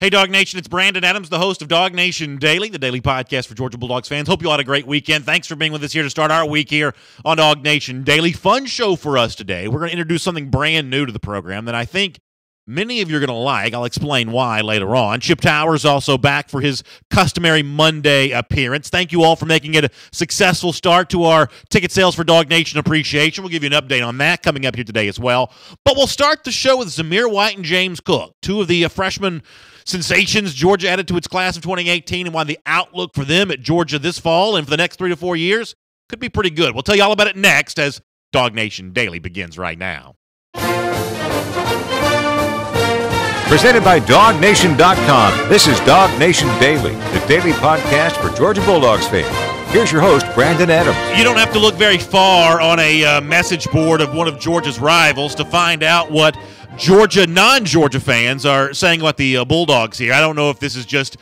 Hey, DawgNation, it's Brandon Adams, the host of DawgNation Daily, the daily podcast for Georgia Bulldogs fans. Hope you all had a great weekend. Thanks for being with us here to start our week here on DawgNation Daily. Fun show for us today. We're going to introduce something brand new to the program that I think many of you are going to like. I'll explain why later on. Chip Towers also back for his customary Monday appearance. Thank you all for making it a successful start to our ticket sales for DawgNation Appreciation. We'll give you an update on that coming up here today as well. But we'll start the show with Zamir White and James Cook, two of the freshmen sensations Georgia added to its class of 2018, and why the outlook for them at Georgia this fall and for the next 3 to 4 years could be pretty good. We'll tell you all about it next as DawgNation Daily begins right now. Presented by DawgNation.com, this is DawgNation Daily, the daily podcast for Georgia Bulldogs fans. Here's your host, Brandon Adams. You don't have to look very far on a message board of one of Georgia's rivals to find out what Georgia, non-Georgia fans are saying about the Bulldogs here. I don't know if this is just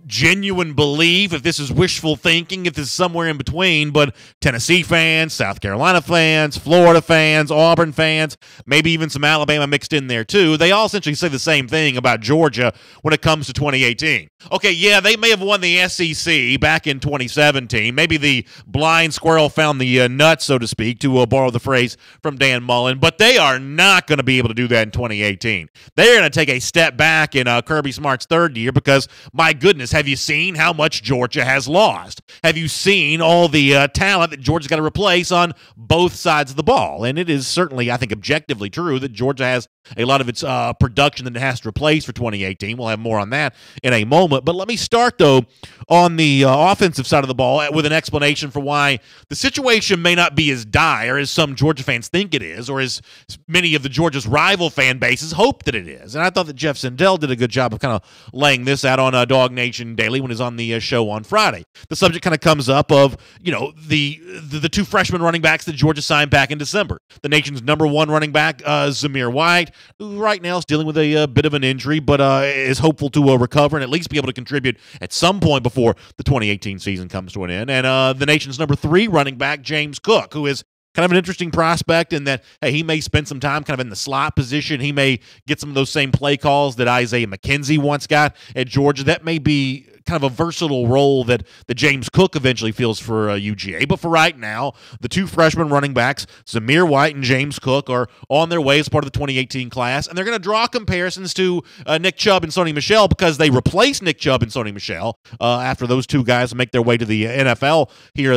genuine belief, if this is wishful thinking, if this is somewhere in between, but Tennessee fans, South Carolina fans, Florida fans, Auburn fans, maybe even some Alabama mixed in there too, they all essentially say the same thing about Georgia when it comes to 2018. Okay, yeah, they may have won the SEC back in 2017. Maybe the blind squirrel found the nuts, so to speak, to borrow the phrase from Dan Mullen, but they are not going to be able to do that in 2018. They're going to take a step back in Kirby Smart's third year because, my goodness, have you seen how much Georgia has lost? Have you seen all the talent that Georgia's got to replace on both sides of the ball? And it is certainly, I think, objectively true that Georgia has a lot of its production that it has to replace for 2018. We'll have more on that in a moment. But let me start, though, on the offensive side of the ball with an explanation for why the situation may not be as dire as some Georgia fans think it is, or as many of the Georgia's rival fan bases hope that it is. And I thought that Jeff Sindell did a good job of kind of laying this out on DawgNation Daily when he's on the show on Friday. The subject kind of comes up of, you know, the two freshman running backs that Georgia signed back in December. The nation's number one running back, Zamir White, who right now is dealing with a bit of an injury, but is hopeful to recover and at least be able to contribute at some point before the 2018 season comes to an end. And the nation's number 3 running back, James Cook, who is kind of an interesting prospect in that, hey, he may spend some time kind of in the slot position. He may get some of those same play calls that Isaiah McKenzie once got at Georgia. That may be kind of a versatile role that James Cook eventually feels for UGA. But for right now, the two freshman running backs, Zamir White and James Cook, are on their way as part of the 2018 class. And they're going to draw comparisons to Nick Chubb and Sony Michel because they replaced Nick Chubb and Sony Michel after those two guys make their way to the NFL here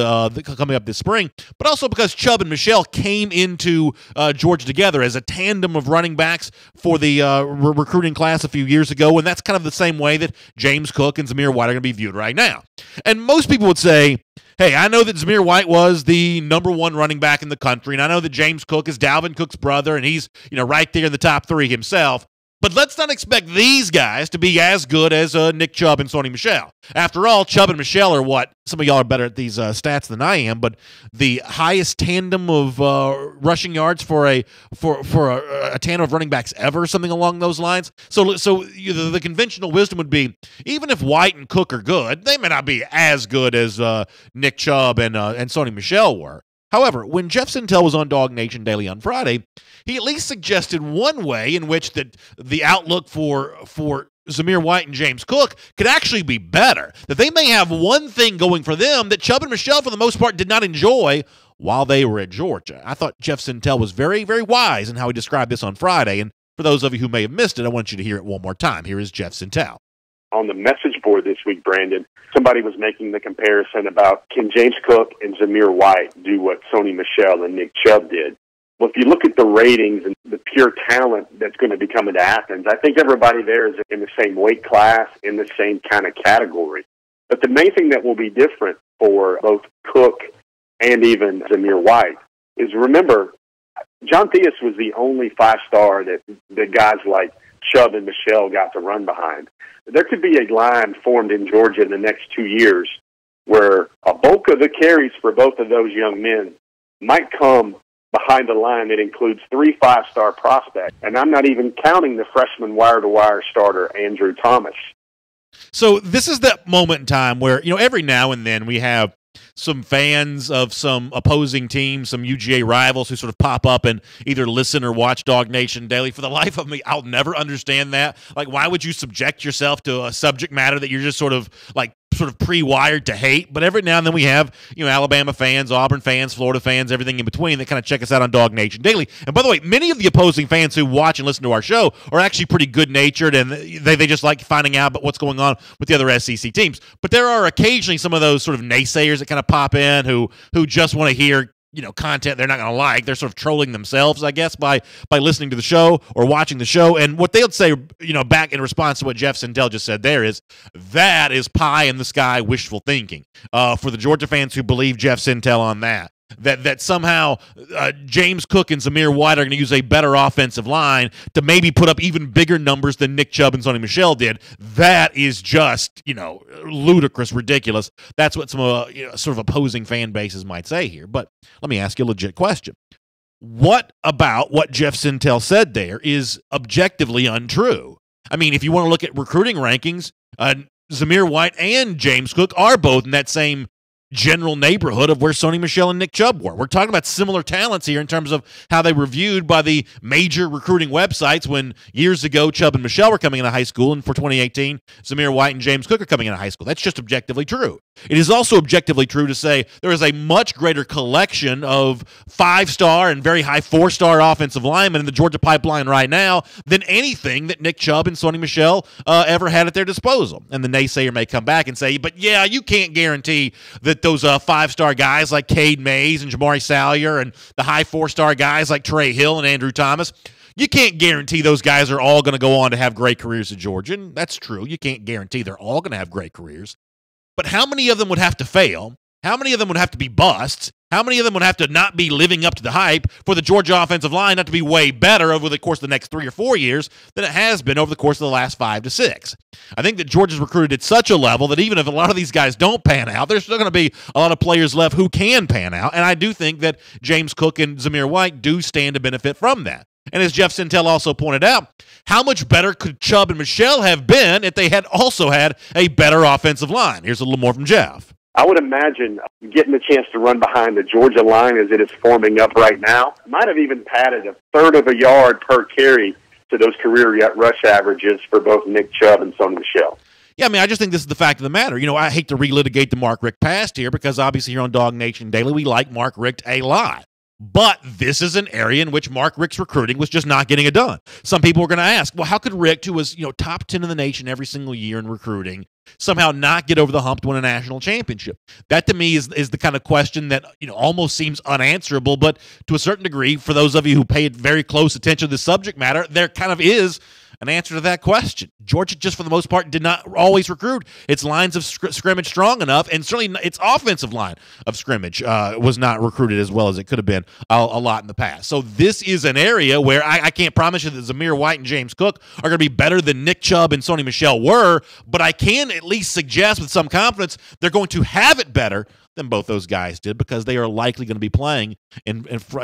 coming up this spring. But also because Chubb and Michel came into Georgia together as a tandem of running backs for the recruiting class a few years ago. And that's kind of the same way that James Cook and Zamir White are going to be viewed right now. And most people would say, hey, I know that Zamir White was the number 1 running back in the country, and I know that James Cook is Dalvin Cook's brother, and he's, you know, right there in the top 3 himself. But let's not expect these guys to be as good as Nick Chubb and Sony Michel. After all, Chubb and Michel are what? Some of y'all are better at these stats than I am, but the highest tandem of rushing yards for a tandem of running backs ever, something along those lines. So the conventional wisdom would be, even if White and Cook are good, they may not be as good as Nick Chubb and Sony Michel were. However, when Jeff Sindell was on DawgNation Daily on Friday, he at least suggested one way in which the outlook for Zamir White and James Cook could actually be better. That they may have one thing going for them that Chubb and Michel, for the most part, did not enjoy while they were at Georgia. I thought Jeff Sindell was very, very wise in how he described this on Friday. And for those of you who may have missed it, I want you to hear it one more time. Here is Jeff Sindell. On the message board this week, Brandon, somebody was making the comparison about, can James Cook and Zamir White do what Sony Michel and Nick Chubb did? Well, if you look at the ratings and the pure talent that's going to be coming to Athens, I think everybody there is in the same weight class, in the same kind of category. But the main thing that will be different for both Cook and even Zamir White is, remember, John Theus was the only 5-star that guys like Chubb and Michel got to run behind. There could be a line formed in Georgia in the next 2 years where a bulk of the carries for both of those young men might come behind a line that includes 3 5-star prospects. And I'm not even counting the freshman wire-to-wire starter, Andrew Thomas. So this is that moment in time where, you know, every now and then we have some fans of some opposing teams, some UGA rivals who sort of pop up and either listen or watch DawgNation Daily. For the life of me, I'll never understand that. Like, why would you subject yourself to a subject matter that you're just sort of pre-wired to hate? But every now and then we have, Alabama fans, Auburn fans, Florida fans, everything in between that kind of check us out on DawgNation Daily. And by the way, many of the opposing fans who watch and listen to our show are actually pretty good-natured, and they just like finding out about what's going on with the other SEC teams. But there are occasionally some of those sort of naysayers that kind of pop in who just want to hear content they're not going to like. They're sort of trolling themselves, I guess, by listening to the show or watching the show. And what they'll say, back in response to what Jeff Sentell just said there is, that is pie in the sky wishful thinking for the Georgia fans who believe Jeff Sentell on that. That somehow James Cook and Zamir White are going to use a better offensive line to maybe put up even bigger numbers than Nick Chubb and Sony Michel did. That is just, ludicrous, ridiculous. That's what some sort of opposing fan bases might say here. But let me ask you a legit question. What about what Jeff Sentell said there is objectively untrue? I mean, if you want to look at recruiting rankings, Zamir White and James Cook are both in that same general neighborhood of where Sony Michel and Nick Chubb were. We're talking about similar talents here in terms of how they were viewed by the major recruiting websites when years ago Chubb and Michel were coming into high school, and for 2018, Zamir White and James Cook are coming into high school. That's just objectively true. It is also objectively true to say there is a much greater collection of 5-star and very high 4-star offensive linemen in the Georgia pipeline right now than anything that Nick Chubb and Sony Michel ever had at their disposal. And the naysayer may come back and say, but yeah, you can't guarantee that those 5-star guys like Cade Mays and Jamari Salyer and the high 4-star guys like Trey Hill and Andrew Thomas, you can't guarantee those guys are all going to go on to have great careers at Georgia. And that's true. You can't guarantee they're all going to have great careers. But how many of them would have to fail? How many of them would have to be busts? How many of them would have to not be living up to the hype for the Georgia offensive line not to be way better over the course of the next 3 or 4 years than it has been over the course of the last 5 to 6? I think that Georgia's recruited at such a level that even if a lot of these guys don't pan out, there's still going to be a lot of players left who can pan out. And I do think that James Cook and Zamir White do stand to benefit from that. And as Jeff Sentell also pointed out, how much better could Chubb and Michel have been if they had also had a better offensive line? Here's a little more from Jeff. I would imagine getting the chance to run behind the Georgia line as it is forming up right now might have even padded a third of a yard per carry to those career rush averages for both Nick Chubb and Sony Michel. Yeah, I mean, I just think this is the fact of the matter. I hate to relitigate the Mark Richt past here because obviously here on DawgNation Daily, we like Mark Richt a lot. But this is an area in which Mark Richt's recruiting was just not getting it done. Some people were going to ask, well, how could Richt, who was top 10 in the nation every single year in recruiting, somehow not get over the hump to win a national championship? That to me is the kind of question that almost seems unanswerable, but to a certain degree, for those of you who paid very close attention to the subject matter, there kind of is an answer to that question. Georgia, just for the most part, did not always recruit its lines of scrimmage strong enough, and certainly its offensive line of scrimmage was not recruited as well as it could have been a lot in the past. So this is an area where I can't promise you that Zamir White and James Cook are going to be better than Nick Chubb and Sony Michel were, but I can at least suggest with some confidence they're going to have it better than both those guys did because they are likely going to be playing in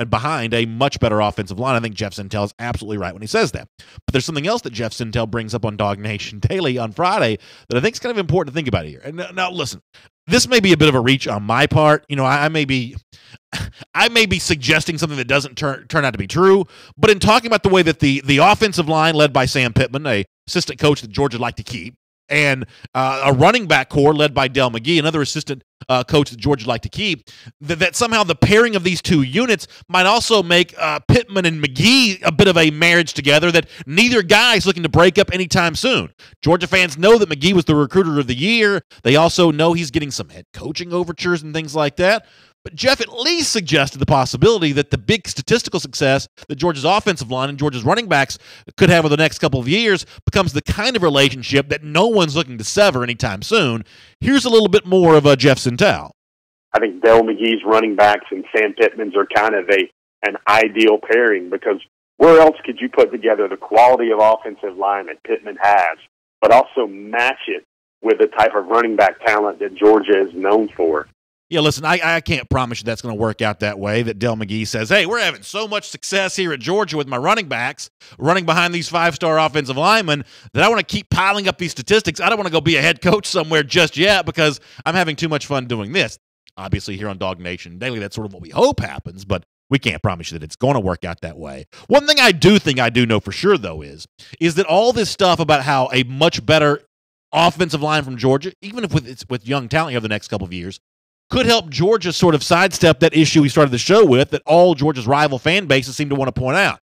behind a much better offensive line. I think Jeff Sentell is absolutely right when he says that. But there's something else that Jeff Sentell brings up on DawgNation Daily on Friday that I think is kind of important to think about here. And now listen, this may be a bit of a reach on my part. I may be suggesting something that doesn't turn out to be true. But in talking about the way that the offensive line led by Sam Pittman, a assistant coach that Georgia would like to keep, and a running back core led by Dell McGee, another assistant coach that Georgia would like to keep, that somehow the pairing of these two units might also make Pittman and McGee a bit of a marriage together that neither guy is looking to break up anytime soon. Georgia fans know that McGee was the recruiter of the year. They also know he's getting some head coaching overtures and things like that. But Jeff at least suggested the possibility that the big statistical success that Georgia's offensive line and Georgia's running backs could have over the next couple of years becomes the kind of relationship that no one's looking to sever anytime soon. Here's a little bit more of Jeff Sentell. I think Dell McGee's running backs and Sam Pittman's are kind of an ideal pairing because where else could you put together the quality of offensive line that Pittman has, but also match it with the type of running back talent that Georgia is known for? Yeah, listen, I can't promise you that's going to work out that way, that Dell McGee says, hey, we're having so much success here at Georgia with my running backs running behind these 5-star offensive linemen that I want to keep piling up these statistics. I don't want to go be a head coach somewhere just yet because I'm having too much fun doing this. Obviously, here on Dog Nation Daily, that's sort of what we hope happens, but we can't promise you that it's going to work out that way. One thing I do think I do know for sure, though, is that all this stuff about how a much better offensive line from Georgia, even if with young talent here the next couple of years, could help Georgia sort of sidestep that issue we started the show with that all Georgia's rival fan bases seem to want to point out.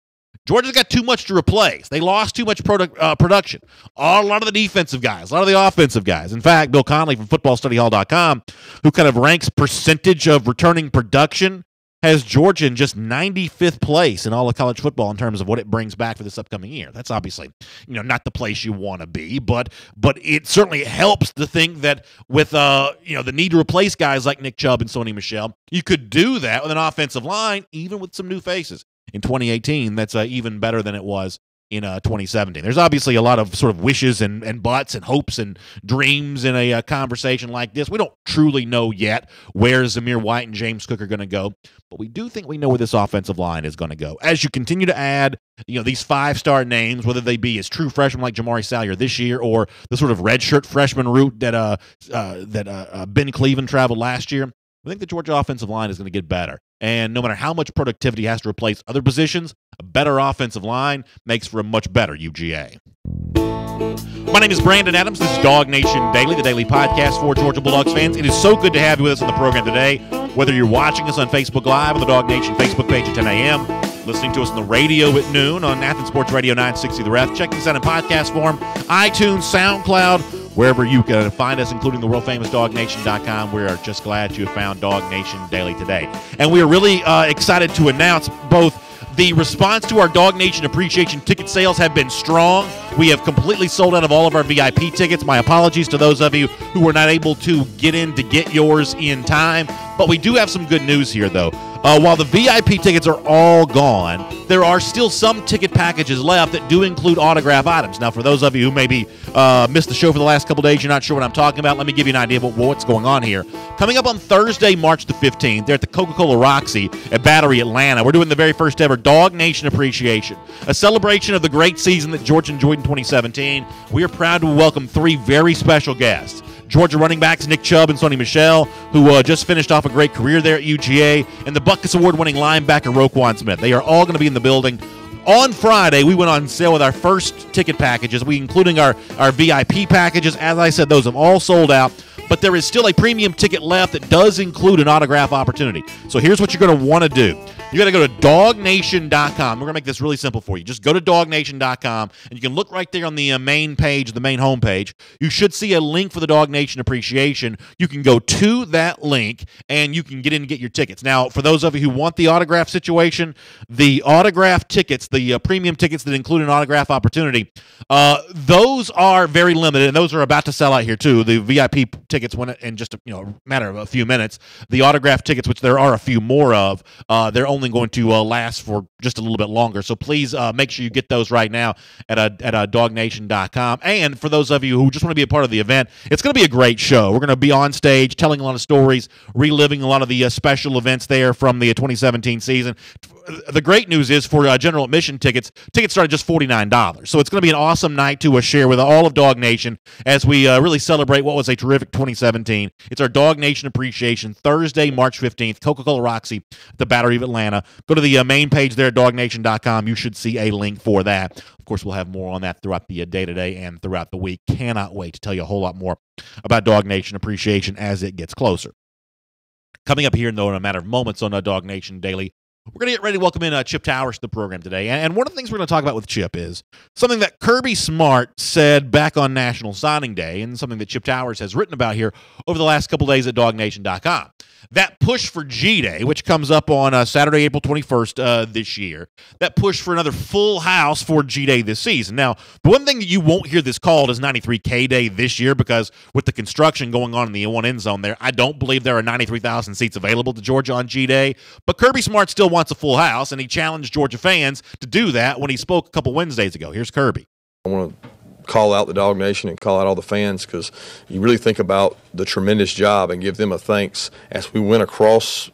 Georgia's got too much to replace. They lost too much production. A lot of the defensive guys, a lot of the offensive guys. In fact, Bill Connolly from FootballStudyHall.com, who kind of ranks percentage of returning production, has Georgia in just 95th place in all of college football in terms of what it brings back for this upcoming year. That's obviously, not the place you want to be, but it certainly helps to think that with the need to replace guys like Nick Chubb and Sony Michel, you could do that with an offensive line, even with some new faces. In 2018, that's even better than it was in 2017. There's obviously a lot of sort of wishes and buts and hopes and dreams in a conversation like this. We don't truly know yet where Zamir White and James Cook are going to go, but we do think we know where this offensive line is going to go. As you continue to add, these five-star names, whether they be as true freshmen like Jamari Salyer this year or the sort of redshirt freshman route that Ben Cleveland traveled last year, I think the Georgia offensive line is going to get better. And no matter how much productivity has to replace other positions, a better offensive line makes for a much better UGA. My name is Brandon Adams. This is Dog Nation Daily, the daily podcast for Georgia Bulldogs fans. It is so good to have you with us on the program today. Whether you're watching us on Facebook Live on the Dog Nation Facebook page at 10 a.m., listening to us on the radio at noon on Athens Sports Radio 960 The Ref, check us out in podcast form, iTunes, SoundCloud, wherever you can find us, including the world-famous DawgNation.com. We are just glad you have found Dog Nation Daily today. And we are really excited to announce both the response to our Dog Nation Appreciation ticket sales have been strong. We have completely sold out of all of our VIP tickets. My apologies to those of you who were not able to get in to get yours in time. But we do have some good news here, though. While the VIP tickets are all gone, there are still some ticket packages left that do include autograph items. Now, for those of you who maybe missed the show for the last couple days, you're not sure what I'm talking about, let me give you an idea of what's going on here. Coming up on Thursday, March the 15th, they're at the Coca-Cola Roxy at Battery, Atlanta. We're doing the very first ever Dog Nation Appreciation, a celebration of the great season that Georgia enjoyed in 2017. We are proud to welcome three very special guests. Georgia running backs Nick Chubb and Sony Michel, who just finished off a great career there at UGA, and the Butkus Award-winning linebacker Roquan Smith. They are all going to be in the building. On Friday, we went on sale with our first ticket packages, including our VIP packages. As I said, those have all sold out, but there is still a premium ticket left that does include an autograph opportunity. So here's what you're going to want to do. You got to go to DawgNation.com. We're going to make this really simple for you. Just go to DawgNation.com, and you can look right there on the main page, the main homepage. You should see a link for the Dog Nation Appreciation. You can go to that link, and you can get in and get your tickets. Now, for those of you who want the autograph situation, the autograph tickets, the premium tickets that include an autograph opportunity, those are very limited, and those are about to sell out here, too. The VIP tickets went in just a matter of a few minutes. The autograph tickets, which there are a few more of, they're only going to last for just a little bit longer. So please make sure you get those right now at DawgNation.com. And for those of you who just want to be a part of the event, it's going to be a great show. We're going to be on stage telling a lot of stories, reliving a lot of the special events there from the 2017 season. The great news is for general admission tickets start at just $49. So it's going to be an awesome night to share with all of Dog Nation as we really celebrate what was a terrific 2017. It's our Dog Nation Appreciation, Thursday, March 15th, Coca-Cola Roxy at the Battery of Atlanta. Go to the main page there at DawgNation.com. You should see a link for that. Of course, we'll have more on that throughout the day today and throughout the week. Cannot wait to tell you a whole lot more about Dog Nation Appreciation as it gets closer. Coming up here, though, in a matter of moments on Dog Nation Daily, we're going to get ready to welcome in Chip Towers to the program today. And one of the things we're going to talk about with Chip is something that Kirby Smart said back on National Signing Day and something that Chip Towers has written about here over the last couple days at DawgNation.com. That push for G-Day, which comes up on Saturday, April 21st this year, that push for another full house for G-Day this season. Now, the one thing that you won't hear this called is 93K Day this year because with the construction going on in the one end zone there, I don't believe there are 93,000 seats available to Georgia on G-Day. But Kirby Smart still wants a full house, and he challenged Georgia fans to do that when he spoke a couple Wednesdays ago. Here's Kirby. I want to call out the Dog Nation and call out all the fans because you really think about the tremendous job and give them a thanks as we went across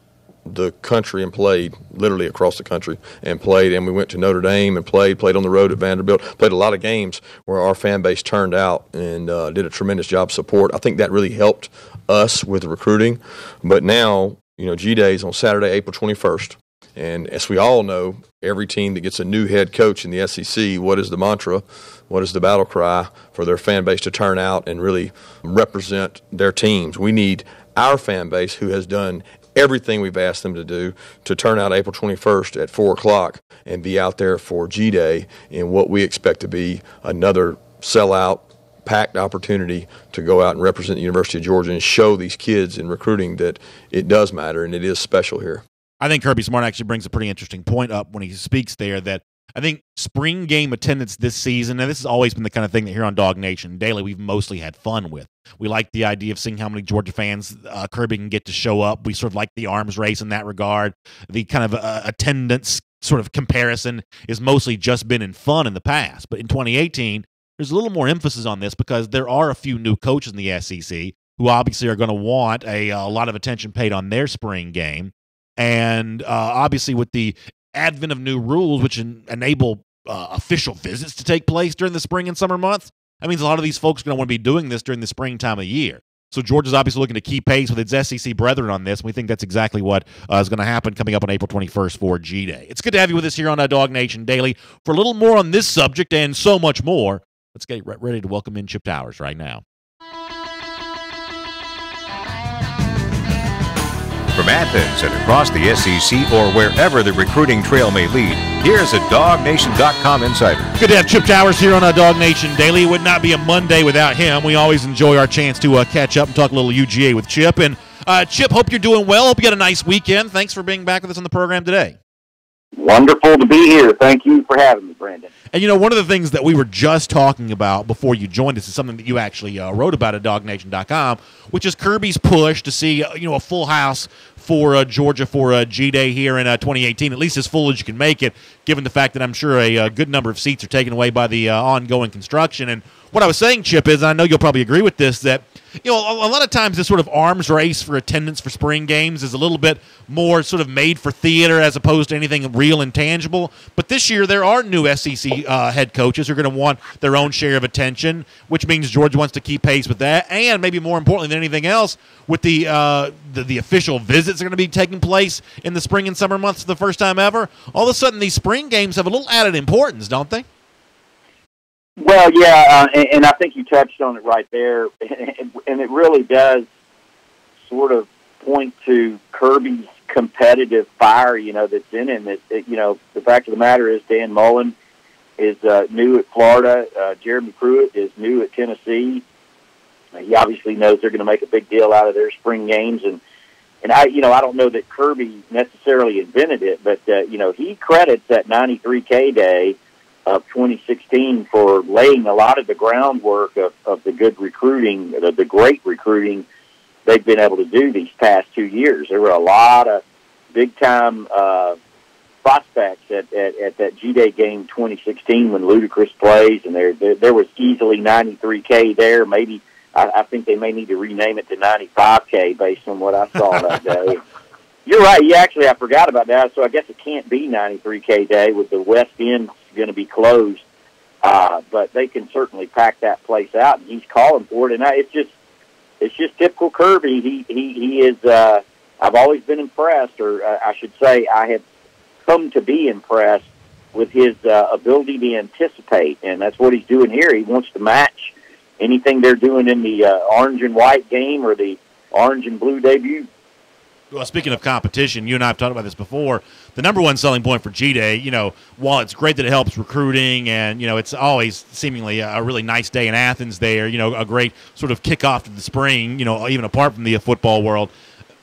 the country and played, literally across the country and played. And we went to Notre Dame and played on the road at Vanderbilt, played a lot of games where our fan base turned out and did a tremendous job of support. I think that really helped us with recruiting. But now, G-Day is on Saturday, April 21st. And as we all know, every team that gets a new head coach in the SEC, what is the mantra? What is the battle cry for their fan base to turn out and really represent their teams? We need our fan base, who has done everything we've asked them to do, to turn out April 21st at 4 o'clock and be out there for G-Day in what we expect to be another sellout, packed opportunity to go out and represent the University of Georgia and show these kids in recruiting that it does matter and it is special here. I think Kirby Smart actually brings a pretty interesting point up when he speaks there, that I think spring game attendance this season, and this has always been the kind of thing that here on DawgNation Daily we've mostly had fun with. We like the idea of seeing how many Georgia fans Kirby can get to show up. We sort of like the arms race in that regard. The kind of attendance sort of comparison has mostly just been in fun in the past. But in 2018, there's a little more emphasis on this because there are a few new coaches in the SEC who obviously are going to want a lot of attention paid on their spring game. And obviously with the advent of new rules which enable official visits to take place during the spring and summer months, that means a lot of these folks are going to want to be doing this during the spring time of year. So Georgia's obviously looking to keep pace with its SEC brethren on this. We think that's exactly what is going to happen coming up on April 21st for G-Day. It's good to have you with us here on DawgNation Daily. For a little more on this subject and so much more, let's get ready to welcome in Chip Towers right now. From Athens and across the SEC or wherever the recruiting trail may lead, here's a DawgNation.com insider. Good to have Chip Towers here on DawgNation Daily. It would not be a Monday without him. We always enjoy our chance to catch up and talk a little UGA with Chip. And Chip, hope you're doing well. Hope you had a nice weekend. Thanks for being back with us on the program today. Wonderful to be here. Thank you for having me, Brandon. And, one of the things that we were just talking about before you joined us is something that you actually wrote about at DawgNation.com, which is Kirby's push to see, a full house for Georgia for G-Day here in 2018, at least as full as you can make it, given the fact that I'm sure a good number of seats are taken away by the ongoing construction. And what I was saying, Chip, is, I know you'll probably agree with this, that a lot of times this sort of arms race for attendance for spring games is a little bit more sort of made for theater as opposed to anything real and tangible. But this year there are new SEC head coaches who are going to want their own share of attention, which means Georgia wants to keep pace with that. And maybe more importantly than anything else, with the official visits that are going to be taking place in the spring and summer months for the first time ever, all of a sudden these spring games have a little added importance, don't they? Well, yeah, and I think you touched on it right there, and it really does sort of point to Kirby's competitive fire, that's in him. The fact of the matter is Dan Mullen is new at Florida. Jeremy Pruitt is new at Tennessee. He obviously knows they're going to make a big deal out of their spring games, and I don't know that Kirby necessarily invented it, but he credits that 93K day of 2016 for laying a lot of the groundwork of the good recruiting, the great recruiting they've been able to do these past 2 years. There were a lot of big-time prospects at that G-Day game 2016 when Ludacris plays, and there was easily 93K there. Maybe I think they may need to rename it to 95K based on what I saw that day. You're right. I forgot about that. So I guess it can't be 93K day with the West End going to be closed. But they can certainly pack that place out, and he's calling for it. And it's just typical Kirby. He is. I've always been impressed, or I should say, I have come to be impressed with his ability to anticipate, and that's what he's doing here. He wants to match anything they're doing in the orange and white game or the orange and blue debut. Well, speaking of competition, you and I have talked about this before. The number one selling point for G-Day, while it's great that it helps recruiting and, it's always seemingly a really nice day in Athens there, a great sort of kickoff to the spring, even apart from the football world.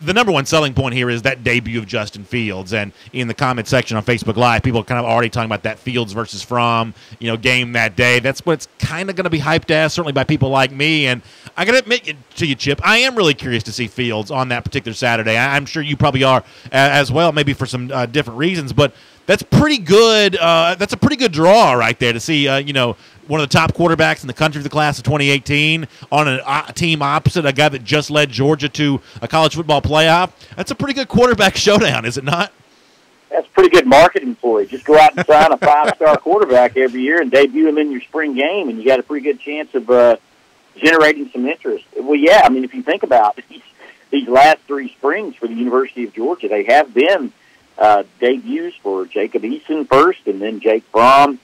The number one selling point here is that debut of Justin Fields. And in the comment section on Facebook Live, people are kind of already talking about that Fields versus Fromm, game that day. That's what it's kind of going to be hyped as, certainly by people like me. And I got to admit to you, Chip, I am really curious to see Fields on that particular Saturday. I'm sure you probably are as well, maybe for some different reasons. But That's pretty good. That's a pretty good draw right there to see, one of the top quarterbacks in the country for the class of 2018 on a team opposite a guy that just led Georgia to a college football playoff. That's a pretty good quarterback showdown, is it not? That's pretty good marketing for you. Just go out and sign a 5-star quarterback every year and debut him in your spring game, and you got a pretty good chance of generating some interest. Well, yeah, I mean, if you think about these last 3 springs for the University of Georgia, they have been debuts for Jacob Eason first and then Jake Fromm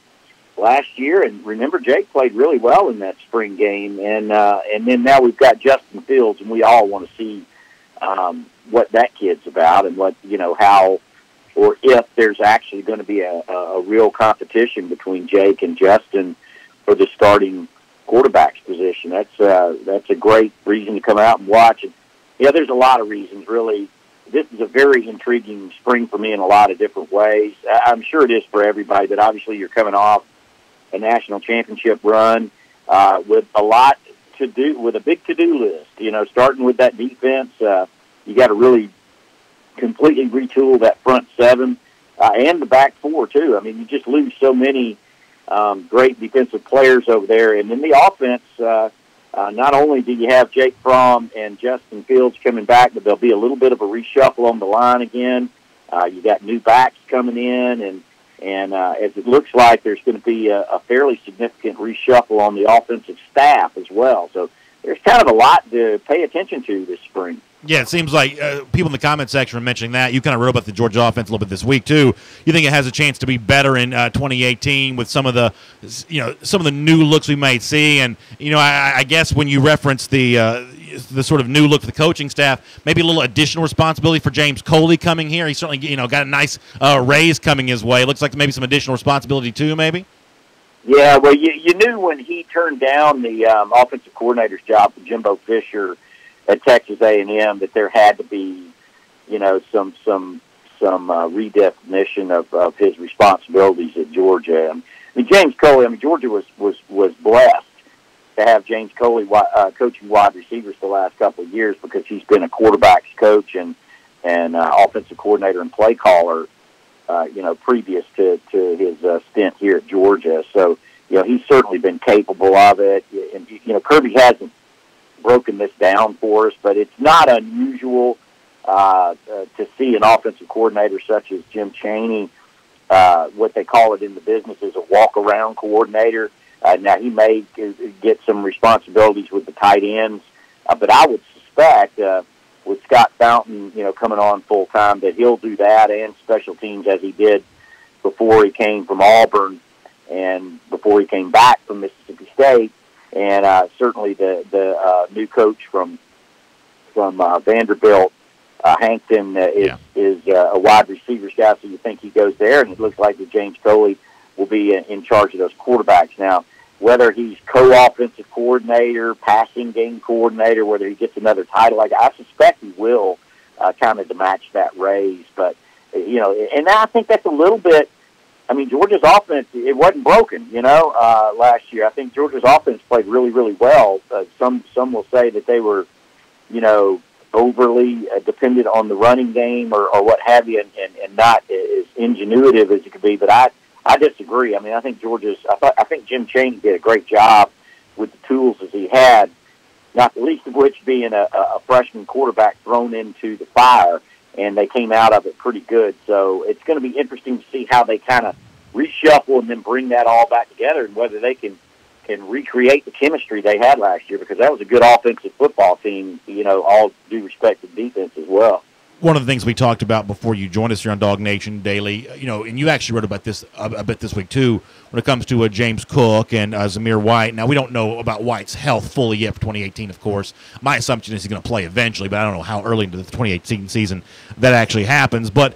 last year. And remember, Jake played really well in that spring game. And then now we've got Justin Fields, and we all want to see what that kid's about and what, how or if there's actually going to be a real competition between Jake and Justin for the starting quarterback's position. That's a great reason to come out and watch it. Yeah, there's a lot of reasons, really. This is a very intriguing spring for me in a lot of different ways. I'm sure it is for everybody, but obviously you're coming off a national championship run with a lot to do, with a big to-do list. Starting with that defense, you got to really completely retool that front 7 and the back 4 too. I mean, you just lose so many great defensive players over there, and then the offense. Not only do you have Jake Fromm and Justin Fields coming back, but there'll be a little bit of a reshuffle on the line again. You got new backs coming in, and as it looks like, there's going to be a fairly significant reshuffle on the offensive staff as well. So there's kind of a lot to pay attention to this spring. Yeah, it seems like people in the comment section are mentioning that. You kind of wrote about the Georgia offense a little bit this week too. You think it has a chance to be better in 2018 with some of the, some of the new looks we might see, and I guess when you reference the sort of new look for the coaching staff, maybe a little additional responsibility for James Coley coming here. He certainly got a nice raise coming his way. It looks like maybe some additional responsibility too, maybe. Yeah, well, you knew when he turned down the offensive coordinator's job for Jimbo Fisher at Texas A&M that there had to be, some redefinition of his responsibilities at Georgia. I mean, James Coley. Georgia was blessed to have James Coley coaching wide receivers the last couple of years because he's been a quarterback's coach and offensive coordinator and play caller, previous to his stint here at Georgia. So, he's certainly been capable of it. And Kirby hasn't broken this down for us, but it's not unusual to see an offensive coordinator such as Jim Chaney, what they call it in the business is a walk-around coordinator. Now, he may get some responsibilities with the tight ends, but I would suspect with Scott Fountain, coming on full-time, that he'll do that and special teams as he did before he came from Auburn and before he came back from Mississippi State. And certainly the new coach from Vanderbilt, Hankton, is a wide receivers guy, so you think he goes there, and it looks like that James Coley will be in charge of those quarterbacks. Now, whether he's co-offensive coordinator, passing game coordinator, whether he gets another title, I suspect he will kind of to match that raise. But, and I think that's a little bit, Georgia's offense, it wasn't broken, last year. I think Georgia's offense played really, really well. Some will say that they were, overly dependent on the running game or what have you, and not as ingenuitive as it could be. But I disagree. I think I think Jim Chaney did a great job with the tools as he had, not the least of which being a freshman quarterback thrown into the fire. And they came out of it pretty good. So it's going to be interesting to see how they kind of reshuffle and then bring that all back together and whether they can recreate the chemistry they had last year, because that was a good offensive football team, all due respect to defense as well. One of the things we talked about before you joined us here on DawgNation Daily, and you actually wrote about this a bit this week too, when it comes to James Cook and Zamir White. Now, we don't know about White's health fully yet for 2018, of course. My assumption is he's going to play eventually, but I don't know how early into the 2018 season that actually happens. But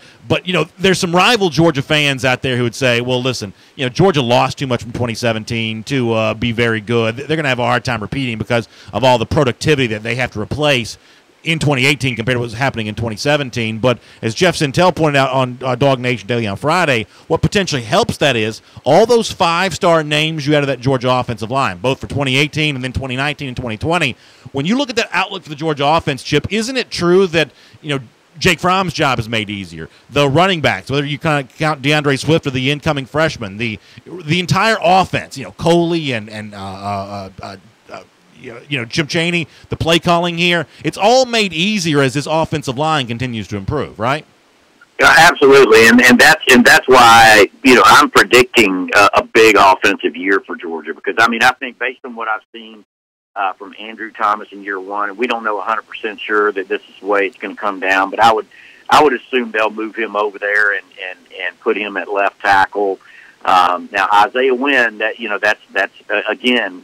there's some rival Georgia fans out there who would say, well, listen, Georgia lost too much from 2017 to be very good. They're going to have a hard time repeating because of all the productivity that they have to replace in 2018 compared to what was happening in 2017. But as Jeff Sintel pointed out on DawgNation Daily on Friday, what potentially helps that is all those five-star names you had of that Georgia offensive line, both for 2018 and then 2019 and 2020. When you look at that outlook for the Georgia offense, Chip, isn't it true that, Jake Fromm's job is made easier. The running backs, whether you kind of count DeAndre Swift or the incoming freshman, the entire offense, Coley and Jim Chaney, the play calling here, it's all made easier as this offensive line continues to improve, right? Absolutely, and that's why I'm predicting a big offensive year for Georgia, because I think based on what I've seen from Andrew Thomas in year one, and we don't know 100% sure that this is the way it's going to come down, but I would assume they'll move him over there and put him at left tackle. Now Isaiah Wynn, that's again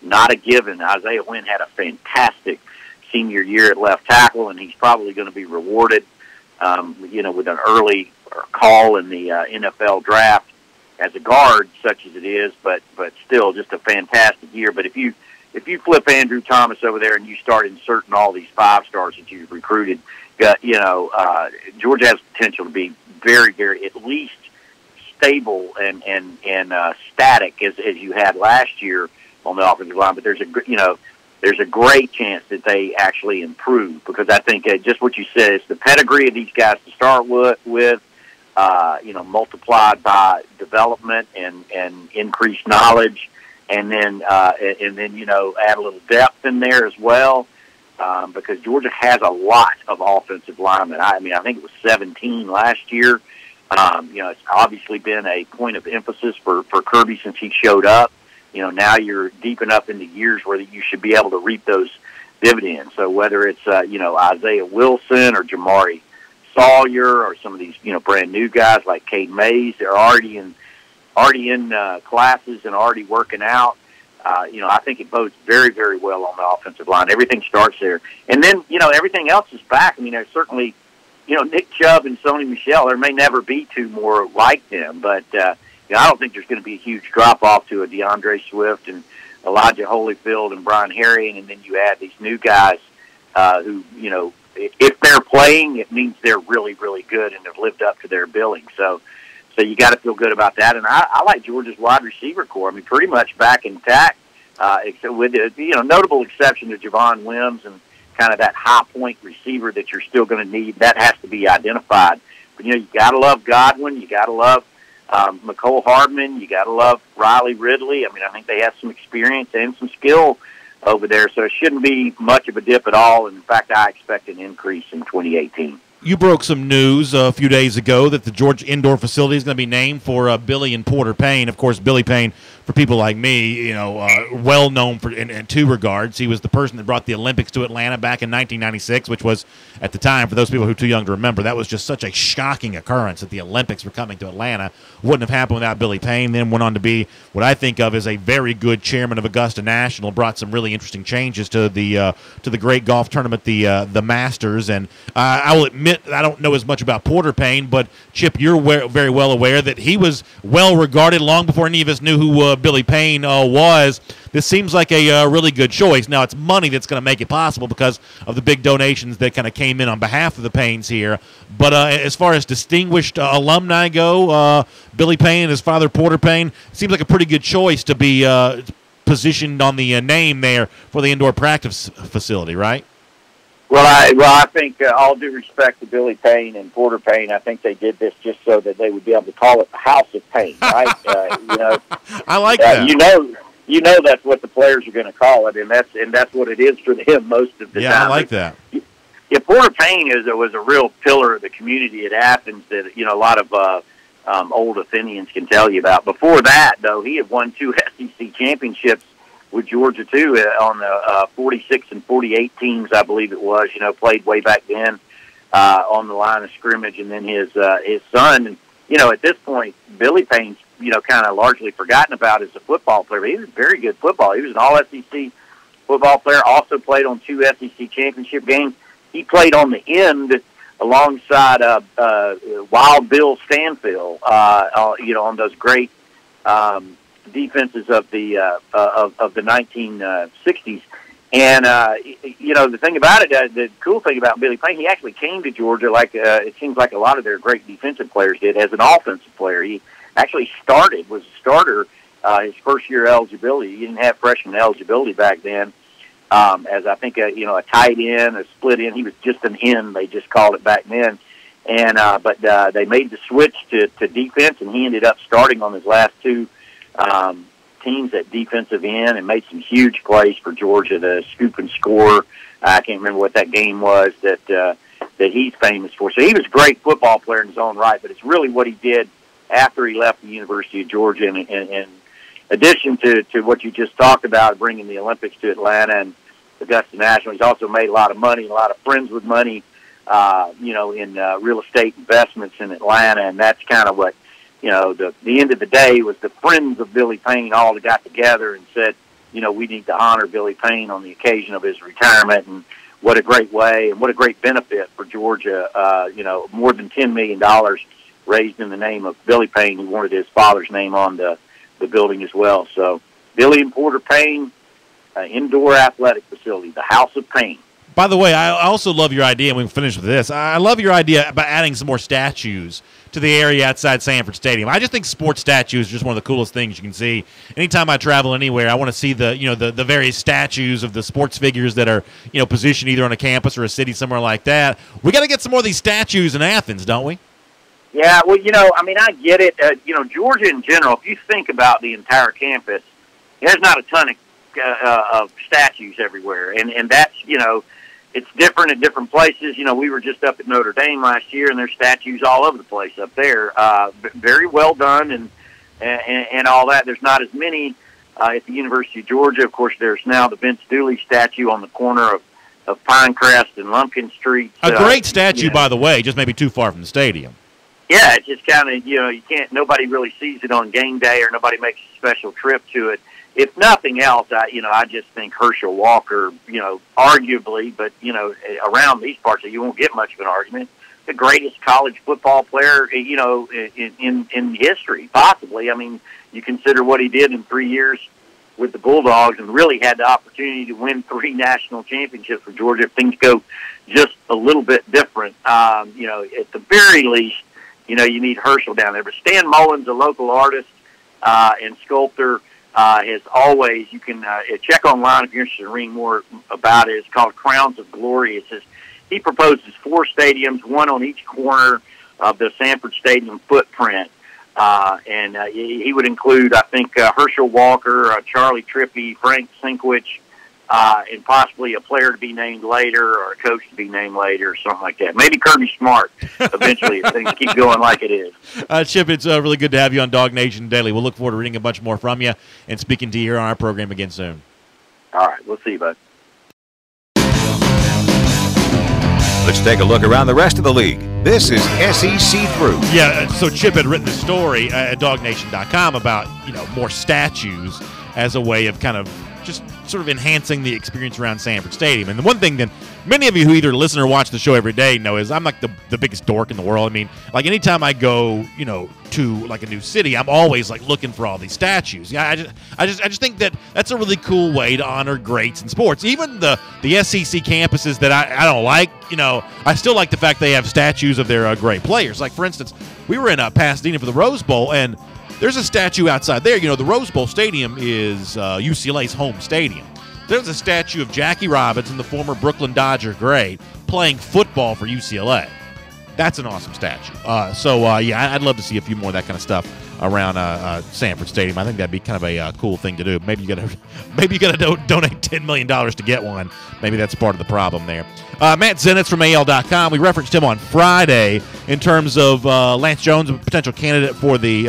not a given. Isaiah Wynn had a fantastic senior year at left tackle, and he's probably going to be rewarded with an early call in the NFL draft as a guard, such as it is, but still just a fantastic year. But if you flip Andrew Thomas over there and you start inserting all these 5-stars that you've recruited, Georgia has potential to be very, very at least stable and static as you had last year on the offensive line. But there's a great chance that they actually improve, because I think just what you said, it's the pedigree of these guys to start with, multiplied by development and increased knowledge, and then add a little depth in there as well, because Georgia has a lot of offensive linemen. I think it was 17 last year. It's obviously been a point of emphasis for Kirby since he showed up. Now you're deep enough in the years where you should be able to reap those dividends. So whether it's, Isaiah Wilson or Jamari Sawyer or some of these, brand new guys like Cade Mays, they're already in classes and already working out. I think it bodes very, very well on the offensive line. Everything starts there. And then, everything else is back. There's certainly, Nick Chubb and Sony Michel, there may never be two more like them, but, I don't think there's going to be a huge drop-off to a DeAndre Swift and Elijah Holyfield and Brian Herring, and then you add these new guys who, if they're playing, it means they're really, really good and have lived up to their billing. So you got to feel good about that. And I like Georgia's wide receiver core. Pretty much back intact, except with the notable exception of Javon Wims and kind of that high-point receiver that you're still going to need. That has to be identified. But, you got to love Godwin. You got to love McCole Hardman, you got to love Riley Ridley. I think they have some experience and some skill over there, so it shouldn't be much of a dip at all. And in fact, I expect an increase in 2018. You broke some news a few days ago that the Georgia indoor facility is going to be named for Billy and Porter Payne. Of course, Billy Payne, for people like me, well known for in two regards. He was the person that brought the Olympics to Atlanta back in 1996, which was, at the time, for those people who are too young to remember, that was just such a shocking occurrence that the Olympics were coming to Atlanta. Wouldn't have happened without Billy Payne. Then went on to be what I think of as a very good chairman of Augusta National. Brought some really interesting changes to the great golf tournament, the Masters. And I will admit, I don't know as much about Porter Payne, but Chip, you're very well aware that he was well regarded long before any of us knew who Billy Payne was. This seems like a really good choice. Now, it's money that's going to make it possible because of the big donations that kind of came in on behalf of the Paynes here. But as far as distinguished alumni go, Billy Payne and his father Porter Payne, seems like a pretty good choice to be positioned on the name there for the indoor practice facility, right? Well, I think all due respect to Billy Payne and Porter Payne, I think they did this just so that they would be able to call it the House of Payne, right? I like that. You know that's what the players are going to call it, and that's what it is for them most of the time. Yeah, I like that. Yeah, Porter Payne was a real pillar of the community at Athens that a lot of old Athenians can tell you about. Before that, though, he had won 2 SEC championships with Georgia too on the 46 and 48 teams, I believe it was. Played way back then on the line of scrimmage, and then his son. And at this point, Billy Payne's kind of largely forgotten about as a football player. But he was a very good football. He was an All-SEC football player. Also played on 2 SEC championship games. He played on the end alongside Wild Bill Stanfield. On those great defenses of the 1960s. And the thing about it, the cool thing about Billy Payne, he actually came to Georgia like it seems like a lot of their great defensive players did, as an offensive player. He actually was a starter his first year eligibility. He didn't have freshman eligibility back then. as I think a tight end, a split end. He was just an end, they just called it back then. And but they made the switch to defense, and he ended up starting on his last two teams at defensive end and made some huge plays for Georgia, the scoop and score. I can't remember what that game was that he's famous for. So he was a great football player in his own right, but it's really what he did after he left the University of Georgia. And in addition to what you just talked about, bringing the Olympics to Atlanta and Augusta National, he's also made a lot of money, a lot of friends with money, in real estate investments in Atlanta. And that's kind of what, the end of the day was the friends of Billy Payne all got together and said, we need to honor Billy Payne on the occasion of his retirement. And what a great way and what a great benefit for Georgia. More than $10 million raised in the name of Billy Payne, who wanted his father's name on the building as well. So Billy and Porter Payne, indoor athletic facility, the House of Payne. By the way, I also love your idea, and we can finish with this. I love your idea about adding some more statues to the area outside Sanford Stadium. I just think sports statues are just one of the coolest things you can see. Anytime I travel anywhere, I want to see the various statues of the sports figures that are positioned either on a campus or a city somewhere like that. We got to get some more of these statues in Athens, don't we? Yeah, well, I get it. Georgia in general, if you think about the entire campus, there's not a ton of statues everywhere, and that's it's different at different places. We were just up at Notre Dame last year, and there's statues all over the place up there. Very well done and all that. There's not as many at the University of Georgia. Of course, there's now the Vince Dooley statue on the corner of Pinecrest and Lumpkin Street. A great statue, by the way, just maybe too far from the stadium. Yeah, it's just kind of, you can't, nobody really sees it on game day or nobody makes a special trip to it. If nothing else, I just think Herschel Walker, arguably, but, around these parts, you won't get much of an argument, the greatest college football player, in history, possibly. I mean, you consider what he did in 3 years with the Bulldogs and really had the opportunity to win 3 national championships for Georgia if things go just a little bit different. At the very least, you need Herschel down there. But Stan Mullins, a local artist and sculptor, has always, you can check online if you're interested in reading more about it. It's called Crowns of Glory. It says he proposes 4 stadiums, one on each corner of the Sanford Stadium footprint. And he would include, I think, Herschel Walker, Charlie Trippey, Frank Sinkwich, and possibly a player to be named later or a coach to be named later or something like that. Maybe Kirby Smart eventually if things keep going like it is. Chip, it's really good to have you on DawgNation Daily. We'll look forward to reading a bunch more from you and speaking to you here on our program again soon. All right. We'll see you, bud. Let's take a look around the rest of the league. This is SEC Through. Yeah, so Chip had written the story at DawgNation.com about, more statues as a way of kind of just sort of enhancing the experience around Sanford Stadium. And the one thing that many of you who either listen or watch the show every day know is I'm like the biggest dork in the world. I mean, like anytime I go, to like a new city, I'm always like looking for all these statues. Yeah, I just think that that's a really cool way to honor greats in sports. Even the SEC campuses that I don't like, I still like the fact they have statues of their great players. Like for instance, we were in Pasadena for the Rose Bowl, and there's a statue outside there. The Rose Bowl Stadium is UCLA's home stadium. There's a statue of Jackie Robinson, the former Brooklyn Dodger great, playing football for UCLA. That's an awesome statue. I'd love to see a few more of that kind of stuff around Sanford Stadium. I think that'd be kind of a cool thing to do. Maybe you gotta donate $10 million to get one. Maybe that's part of the problem there. Matt Zenitz from AL.com. We referenced him on Friday in terms of Lance Jones, a potential candidate for the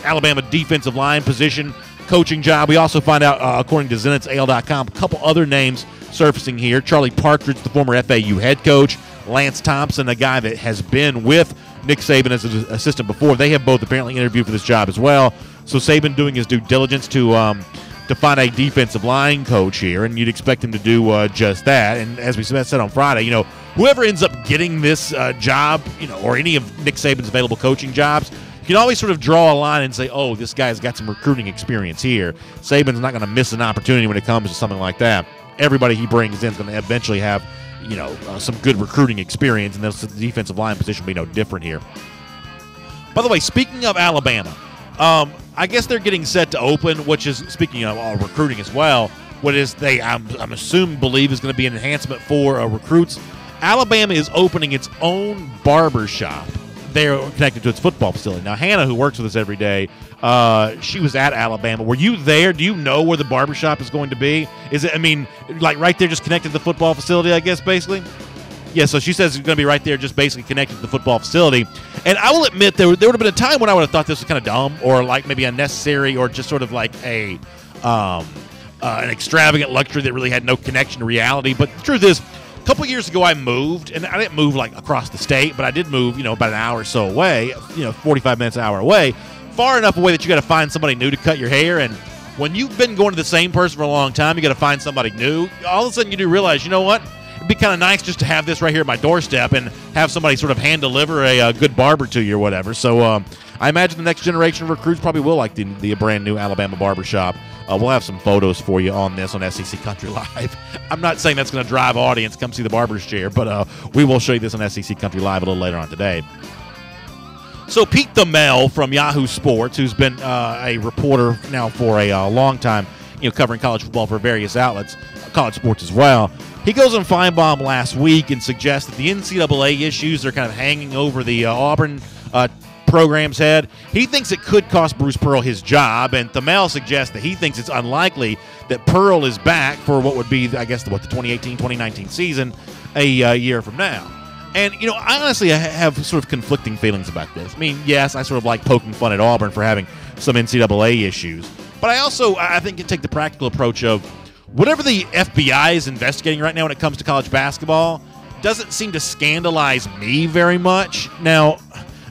Alabama defensive line position coaching job. We also find out, according to Zenitz, AL.com, a couple other names surfacing here. Charlie Partridge, the former FAU head coach. Lance Thompson, a guy that has been with Nick Saban as an assistant before. They have both apparently interviewed for this job as well. So Saban doing his due diligence to find a defensive line coach here, and you'd expect him to do just that. And as we said on Friday, whoever ends up getting this job, or any of Nick Saban's available coaching jobs, you can always sort of draw a line and say, oh, this guy's got some recruiting experience here. Saban's not going to miss an opportunity when it comes to something like that. Everybody he brings in is going to eventually have some good recruiting experience, and the defensive line position will be no different here. By the way, speaking of Alabama, I guess they're getting set to open, which is, speaking of recruiting as well, what is I'm assuming believe is going to be an enhancement for recruits. Alabama is opening its own barber shop. They're connected to its football facility. Now, Hannah, who works with us every day, she was at Alabama. Were you there? Do you know where the barber shop is going to be? Is it, I mean, like right there just connected to the football facility, I guess, basically? Yeah, so she says it's going to be right there just basically connected to the football facility. And I will admit there would have been a time when I would have thought this was kind of dumb or like maybe unnecessary or just sort of like an extravagant luxury that really had no connection to reality. But the truth is, a couple years ago, I moved, and I didn't move like across the state, but I did move, about an hour or so away, 45 minutes, an hour away, far enough away that you got to find somebody new to cut your hair. And when you've been going to the same person for a long time, you got to find somebody new. All of a sudden, you do realize, you know what? It'd be kind of nice just to have this right here at my doorstep and have somebody sort of hand deliver a good barber to you or whatever. So I imagine the next generation of recruits probably will like the brand new Alabama barbershop. We'll have some photos for you on this on SEC Country Live. I'm not saying that's going to drive audience come see the barber's chair, but we will show you this on SEC Country Live a little later on today. So Pete the Mel from Yahoo Sports, who's been a reporter now for a long time, covering college football for various outlets, college sports as well. He goes on Feinbaum last week and suggests that the NCAA issues are kind of hanging over the Auburn program's head. He thinks it could cost Bruce Pearl his job, and Thamel suggests that he thinks it's unlikely that Pearl is back for what would be, I guess, the 2018-2019 season a year from now. And, I honestly have sort of conflicting feelings about this. I mean, yes, I sort of like poking fun at Auburn for having some NCAA issues, but I think you take the practical approach of whatever the FBI is investigating right now when it comes to college basketball doesn't seem to scandalize me very much. Now,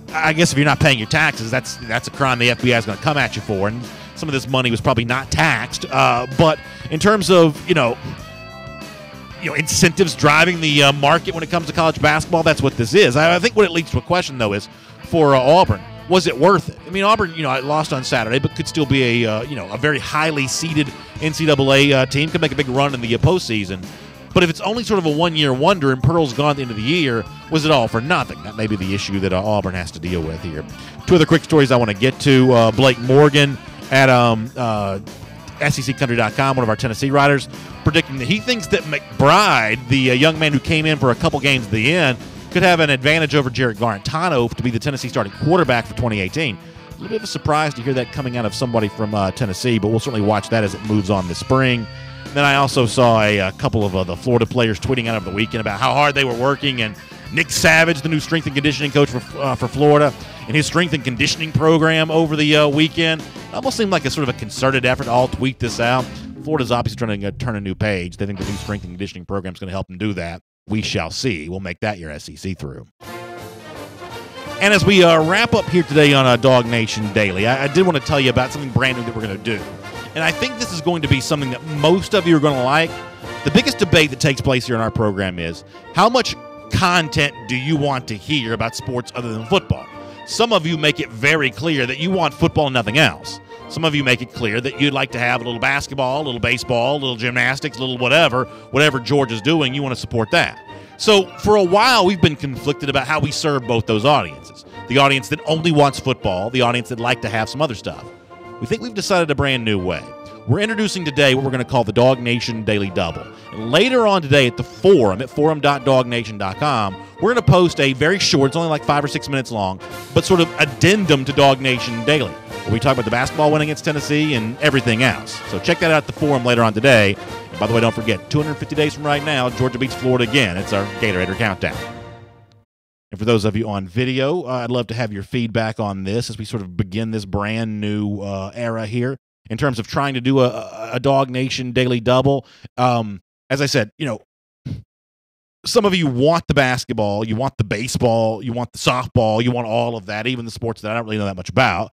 I guess if you're not paying your taxes, that's a crime the FBI is going to come at you for, and some of this money was probably not taxed. But in terms of incentives driving the market when it comes to college basketball, that's what this is. I think what it leads to a question though is for Auburn. Was it worth it? I mean, Auburn, lost on Saturday, but could still be a very highly seeded NCAA team. Could make a big run in the postseason. But if it's only sort of a one-year wonder and Pearl's gone at the end of the year, was it all for nothing? That may be the issue that Auburn has to deal with here. Two other quick stories I want to get to. Blake Morgan at SECCountry.com, one of our Tennessee writers, predicting that he thinks that McBride, the young man who came in for a couple games at the end, could have an advantage over Jarrett Garantano to be the Tennessee starting quarterback for 2018. A little bit of a surprise to hear that coming out of somebody from Tennessee, but we'll certainly watch that as it moves on this spring. And then I also saw a couple of the Florida players tweeting out over the weekend about how hard they were working, and Nick Savage, the new strength and conditioning coach for Florida, and his strength and conditioning program over the weekend. It almost seemed like a sort of a concerted effort to all tweet this out. Florida's obviously trying to turn a new page. They think the new strength and conditioning program is going to help them do that. We shall see. We'll make that your SEC through. And as we wrap up here today on DawgNation Daily, I did want to tell you about something brand new that we're going to do. And I think this is going to be something that most of you are going to like. The biggest debate that takes place here in our program is how much content do you want to hear about sports other than football? Some of you make it very clear that you want football and nothing else. Some of you make it clear that you'd like to have a little basketball, a little baseball, a little gymnastics, a little whatever Georgia's doing, you want to support that. So for a while, we've been conflicted about how we serve both those audiences. The audience that only wants football, the audience that like to have some other stuff. We think we've decided a brand new way. We're introducing today what we're going to call the DawgNation Daily Double. And later on today at the forum, at forum.dawgnation.com, we're going to post a very short, it's only like 5 or 6 minutes long, but sort of addendum to DawgNation Daily, where we talk about the basketball win against Tennessee and everything else. So check that out at the forum later on today. And by the way, don't forget, 250 days from right now, Georgia beats Florida again. It's our Gatorade countdown. And for those of you on video, I'd love to have your feedback on this as we sort of begin this brand new era here in terms of trying to do a DawgNation Daily Double. As I said, some of you want the basketball, you want the baseball, you want the softball, you want all of that, even the sports that I don't really know that much about.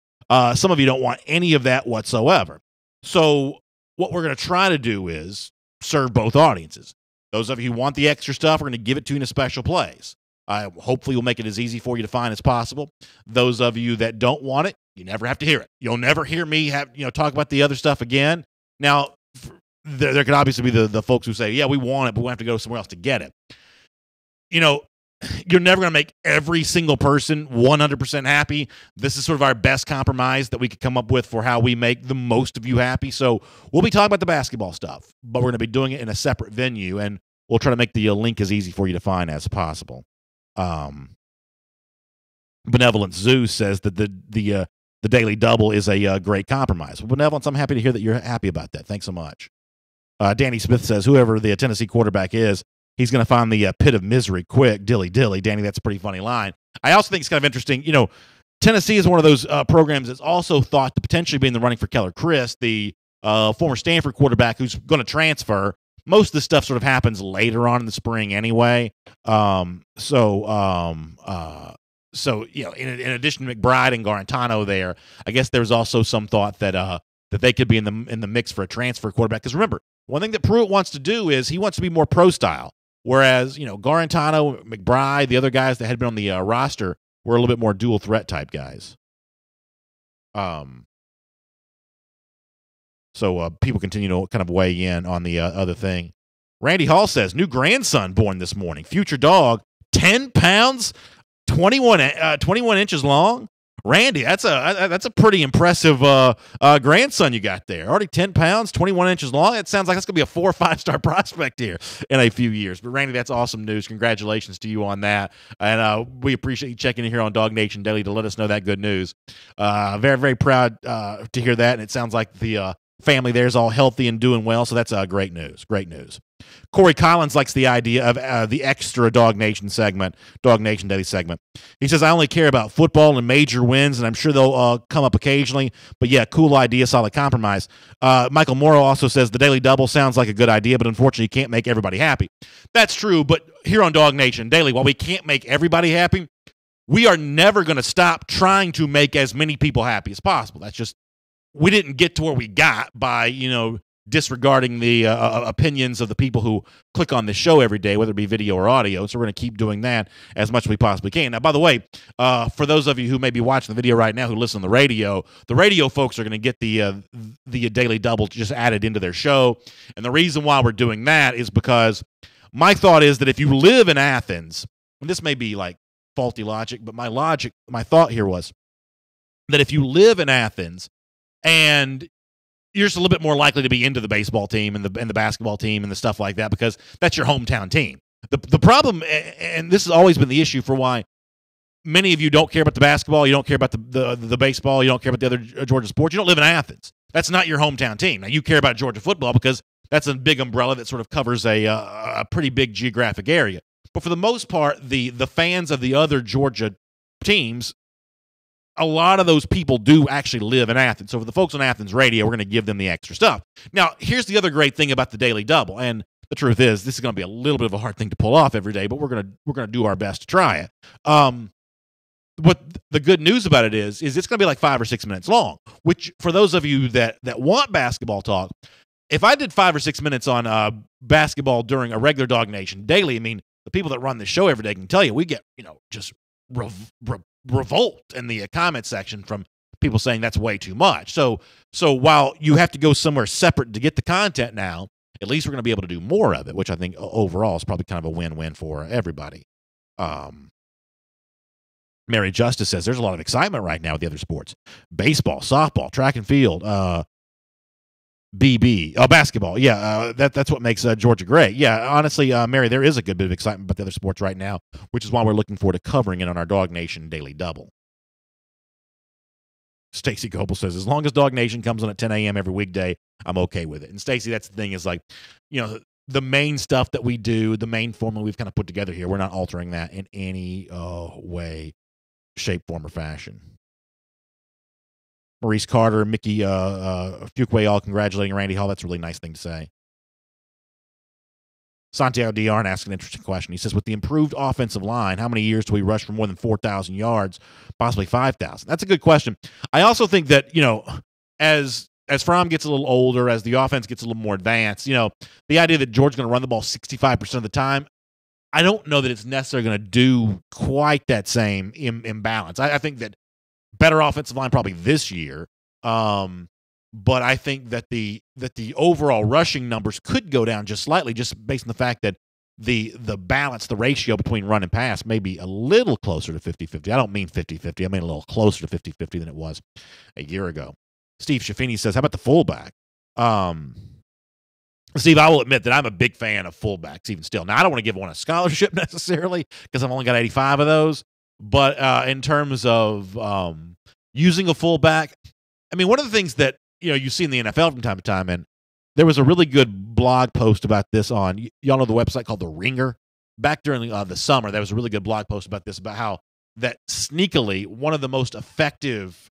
Some of you don't want any of that whatsoever. So what we're going to try to do is serve both audiences. Those of you who want the extra stuff, we're going to give it to you in a special place. Hopefully we'll make it as easy for you to find as possible. Those of you that don't want it, you never have to hear it. You'll never hear me talk about the other stuff again. Now, there could obviously be the folks who say, yeah, we want it, but we have to go somewhere else to get it. you're never going to make every single person 100% happy. This is sort of our best compromise that we could come up with for how we make the most of you happy. So we'll be talking about the basketball stuff, but we're going to be doing it in a separate venue, and we'll try to make the link as easy for you to find as possible. Benevolent Zeus says that the Daily Double is a great compromise. Well, Benevolence, I'm happy to hear that you're happy about that. Thanks so much. Danny Smith says, whoever the Tennessee quarterback is, he's going to find the pit of misery quick. Dilly, dilly. Danny, that's a pretty funny line. I also think it's kind of interesting. Tennessee is one of those programs that's also thought to potentially be in the running for Keller Chris, the former Stanford quarterback who's going to transfer. Most of the stuff sort of happens later on in the spring anyway. So in addition to McBride and Garantano there, I guess there's also some thought that they could be in the mix for a transfer quarterback. Because remember, one thing that Pruitt wants to do is he wants to be more pro style. Whereas, Garantano, McBride, the other guys that had been on the roster were a little bit more dual threat type guys. So people continue to kind of weigh in on the other thing. Randy Hall says, new grandson born this morning. Future dog, 10 pounds, 21 inches long. Randy, that's a pretty impressive grandson you got there. Already 10 pounds, 21 inches long. It sounds like that's going to be a 4 or 5 star prospect here in a few years. But Randy, that's awesome news. Congratulations to you on that. And we appreciate you checking in here on DawgNation Daily to let us know that good news. Very, very proud to hear that. And it sounds like the family there is all healthy and doing well. So that's great news. Great news. Corey Collins likes the idea of the extra DawgNation segment, DawgNation Daily segment. He says, I only care about football and major wins, and I'm sure they'll come up occasionally. But, yeah, cool idea, solid compromise. Michael Morrow also says the Daily Double sounds like a good idea, but unfortunately you can't make everybody happy. That's true, but here on DawgNation Daily, while we can't make everybody happy, we are never going to stop trying to make as many people happy as possible. That's just – we didn't get to where we got by, disregarding the opinions of the people who click on this show every day, whether it be video or audio. So we're going to keep doing that as much as we possibly can. Now, by the way, for those of you who may be watching the video right now who listen to the radio folks are going to get the Daily Double just added into their show. And the reason why we're doing that is because my thought is that if you live in Athens, and this may be like faulty logic, but my thought here was that if you live in Athens and you're just a little bit more likely to be into the baseball team and the basketball team and the stuff like that because that's your hometown team. The problem, and this has always been the issue for why many of you don't care about the basketball, you don't care about the baseball, you don't care about the other Georgia sports. You don't live in Athens. That's not your hometown team. Now, you care about Georgia football because that's a big umbrella that sort of covers a pretty big geographic area. But for the most part, the fans of the other Georgia teams, a lot of those people do actually live in Athens. So for the folks on Athens radio, we're going to give them the extra stuff. Now, here's the other great thing about the Daily Double, and the truth is this is going to be a little bit of a hard thing to pull off every day, but we're going to do our best to try it. What the good news about it is it's going to be like 5 or 6 minutes long, which for those of you that want basketball talk, if I did 5 or 6 minutes on basketball during a regular DawgNation Daily, I mean, the people that run this show every day can tell you we get, just revolt in the comment section from people saying that's way too much. So while you have to go somewhere separate to get the content now, at least we're going to be able to do more of it, which I think overall is probably kind of a win-win for everybody. Mary Justice says there's a lot of excitement right now with the other sports. Baseball, softball, track and field, basketball. Yeah, that's what makes Georgia great. Yeah, honestly, Mary, there is a good bit of excitement about the other sports right now, which is why we're looking forward to covering it on our DawgNation Daily Double. Stacy Goebel says, as long as DawgNation comes on at 10 a.m. every weekday, I'm okay with it. And Stacy, that's the thing is like, the main stuff that we do, the main formula we've kind of put together here, we're not altering that in any way, shape, form, or fashion. Maurice Carter, Mickey Fuquay, all congratulating Randy Hall. That's a really nice thing to say. Santiago Diarn asks an interesting question. He says, with the improved offensive line, how many years do we rush for more than 4,000 yards, possibly 5,000? That's a good question. I also think that, as Fromm gets a little older, as the offense gets a little more advanced, the idea that Georgia's going to run the ball 65% of the time, I don't know that it's necessarily going to do quite that same imbalance. I think that better offensive line probably this year, but I think that the overall rushing numbers could go down just slightly, just based on the fact that the balance, the ratio between run and pass may be a little closer to 50-50. I don't mean 50-50. I mean a little closer to 50-50 than it was a year ago. Steve Schaffini says, how about the fullback? Steve, I will admit that I'm a big fan of fullbacks even still. Now, I don't want to give one a scholarship necessarily because I've only got 85 of those. But in terms of using a fullback, I mean, one of the things that you see in the NFL from time to time, and there was a really good blog post about this on, y'all know the website called The Ringer? Back during the summer, there was a really good blog post about this, about how that sneakily one of the most effective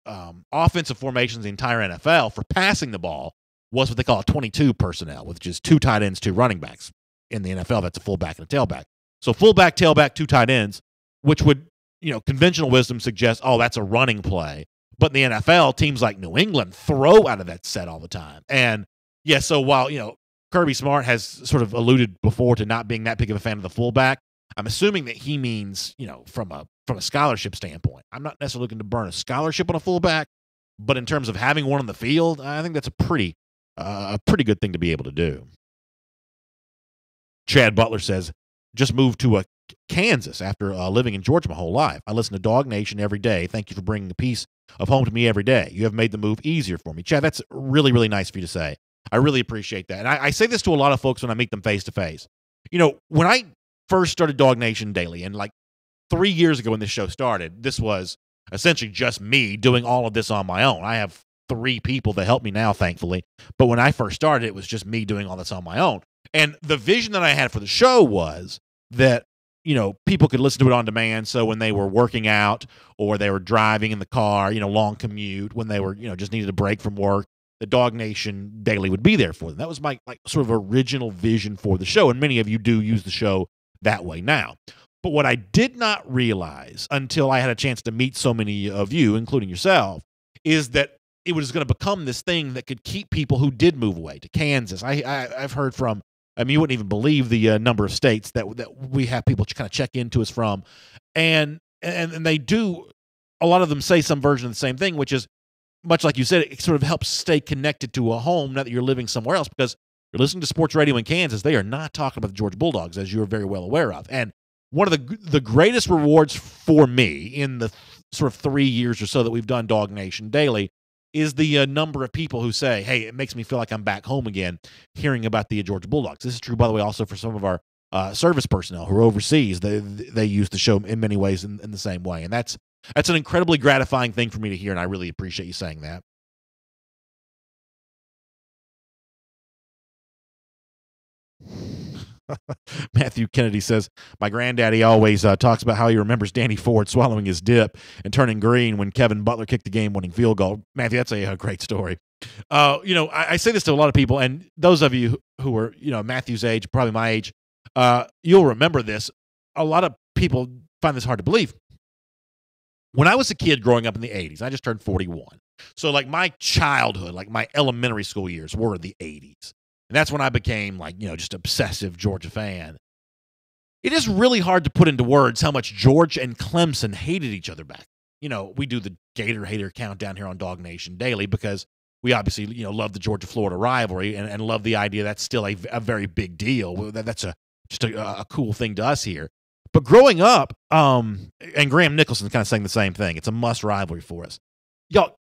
offensive formations in the entire NFL for passing the ball was what they call a 22 personnel, with just 2 tight ends, 2 running backs. In the NFL, that's a fullback and a tailback. So fullback, tailback, 2 tight ends, which would, conventional wisdom suggests, oh, that's a running play. But in the NFL, teams like New England throw out of that set all the time. And, yeah, so while, Kirby Smart has sort of alluded before to not being that big of a fan of the fullback, I'm assuming that he means, from a scholarship standpoint. I'm not necessarily looking to burn a scholarship on a fullback, but in terms of having one on the field, I think that's a pretty good thing to be able to do. Chad Butler says, just moved to Kansas after living in Georgia my whole life. I listen to DawgNation every day. Thank you for bringing a piece of home to me every day. You have made the move easier for me. Chad, that's really, really nice for you to say. I really appreciate that. And I say this to a lot of folks when I meet them face to face. When I first started DawgNation Daily, and like 3 years ago when this show started, this was essentially just me doing all of this on my own. I have 3 people that help me now, thankfully. But when I first started, it was just me doing all this on my own. And the vision that I had for the show was that, people could listen to it on demand. So when they were working out or they were driving in the car, long commute, when they were, just needed a break from work, the DawgNation Daily would be there for them. That was my sort of original vision for the show. And many of you do use the show that way now. But what I did not realize until I had a chance to meet so many of you, including yourself, is that it was going to become this thing that could keep people who did move away to Kansas. I've heard from, you wouldn't even believe the number of states that we have people kind of check into us from. And they do, a lot of them say some version of the same thing, which is, much like you said, it sort of helps stay connected to a home now that you're living somewhere else, because you're listening to sports radio in Kansas. They are not talking about the Georgia Bulldogs, as you're very well aware of. And one of the greatest rewards for me in the sort of 3 years or so that we've done DawgNation Daily is the number of people who say, hey, it makes me feel like I'm back home again hearing about the Georgia Bulldogs. This is true, by the way, also for some of our service personnel who are overseas. They use the show in many ways in the same way. And that's an incredibly gratifying thing for me to hear, and I really appreciate you saying that. Matthew Kennedy says, my granddaddy always talks about how he remembers Danny Ford swallowing his dip and turning green when Kevin Butler kicked the game-winning field goal. Matthew, that's a great story. I say this to a lot of people, and those of you who are, Matthew's age, probably my age, you'll remember this. A lot of people find this hard to believe. When I was a kid growing up in the 80s, I just turned 41. So, my childhood, my elementary school years were the 80s. And that's when I became, just obsessive Georgia fan. It is really hard to put into words how much Georgia and Clemson hated each other back. We do the Gator Hater countdown here on DawgNation Daily because we obviously, love the Georgia-Florida rivalry and love the idea that's still a very big deal. That's just a cool thing to us here. But growing up, and Graham Nicholson's kind of saying the same thing. It's a must rivalry for us. Y'all,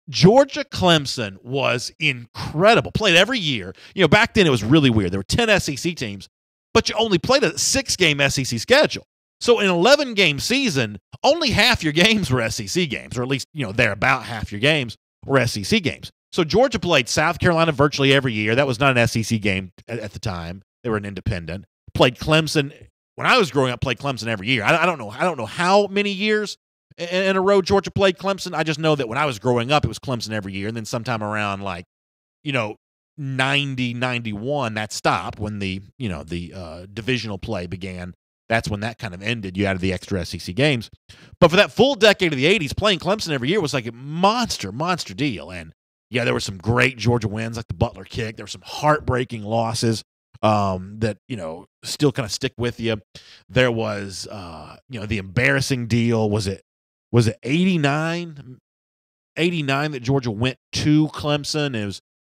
Georgia-Clemson was incredible. Played every year. Back then it was really weird. There were 10 SEC teams, but you only played a 6-game SEC schedule. So in an 11-game season, only half your games were SEC games, or at least, they're about half your games were SEC games. So Georgia played South Carolina virtually every year. That was not an SEC game at the time. They were an independent. Played Clemson. When I was growing up, played Clemson every year. I don't know how many years in a row Georgia played Clemson. I just know that when I was growing up, it was Clemson every year. And then sometime around 90, 91, that stopped when the divisional play began. That's when that kind of ended. You added the extra SEC games. But for that full decade of the 80s, playing Clemson every year was like a monster deal. And yeah, there were some great Georgia wins, like the Butler kick. There were some heartbreaking losses that, still kind of stick with you. There was, the embarrassing deal. Was it 89? 89 that Georgia went to Clemson.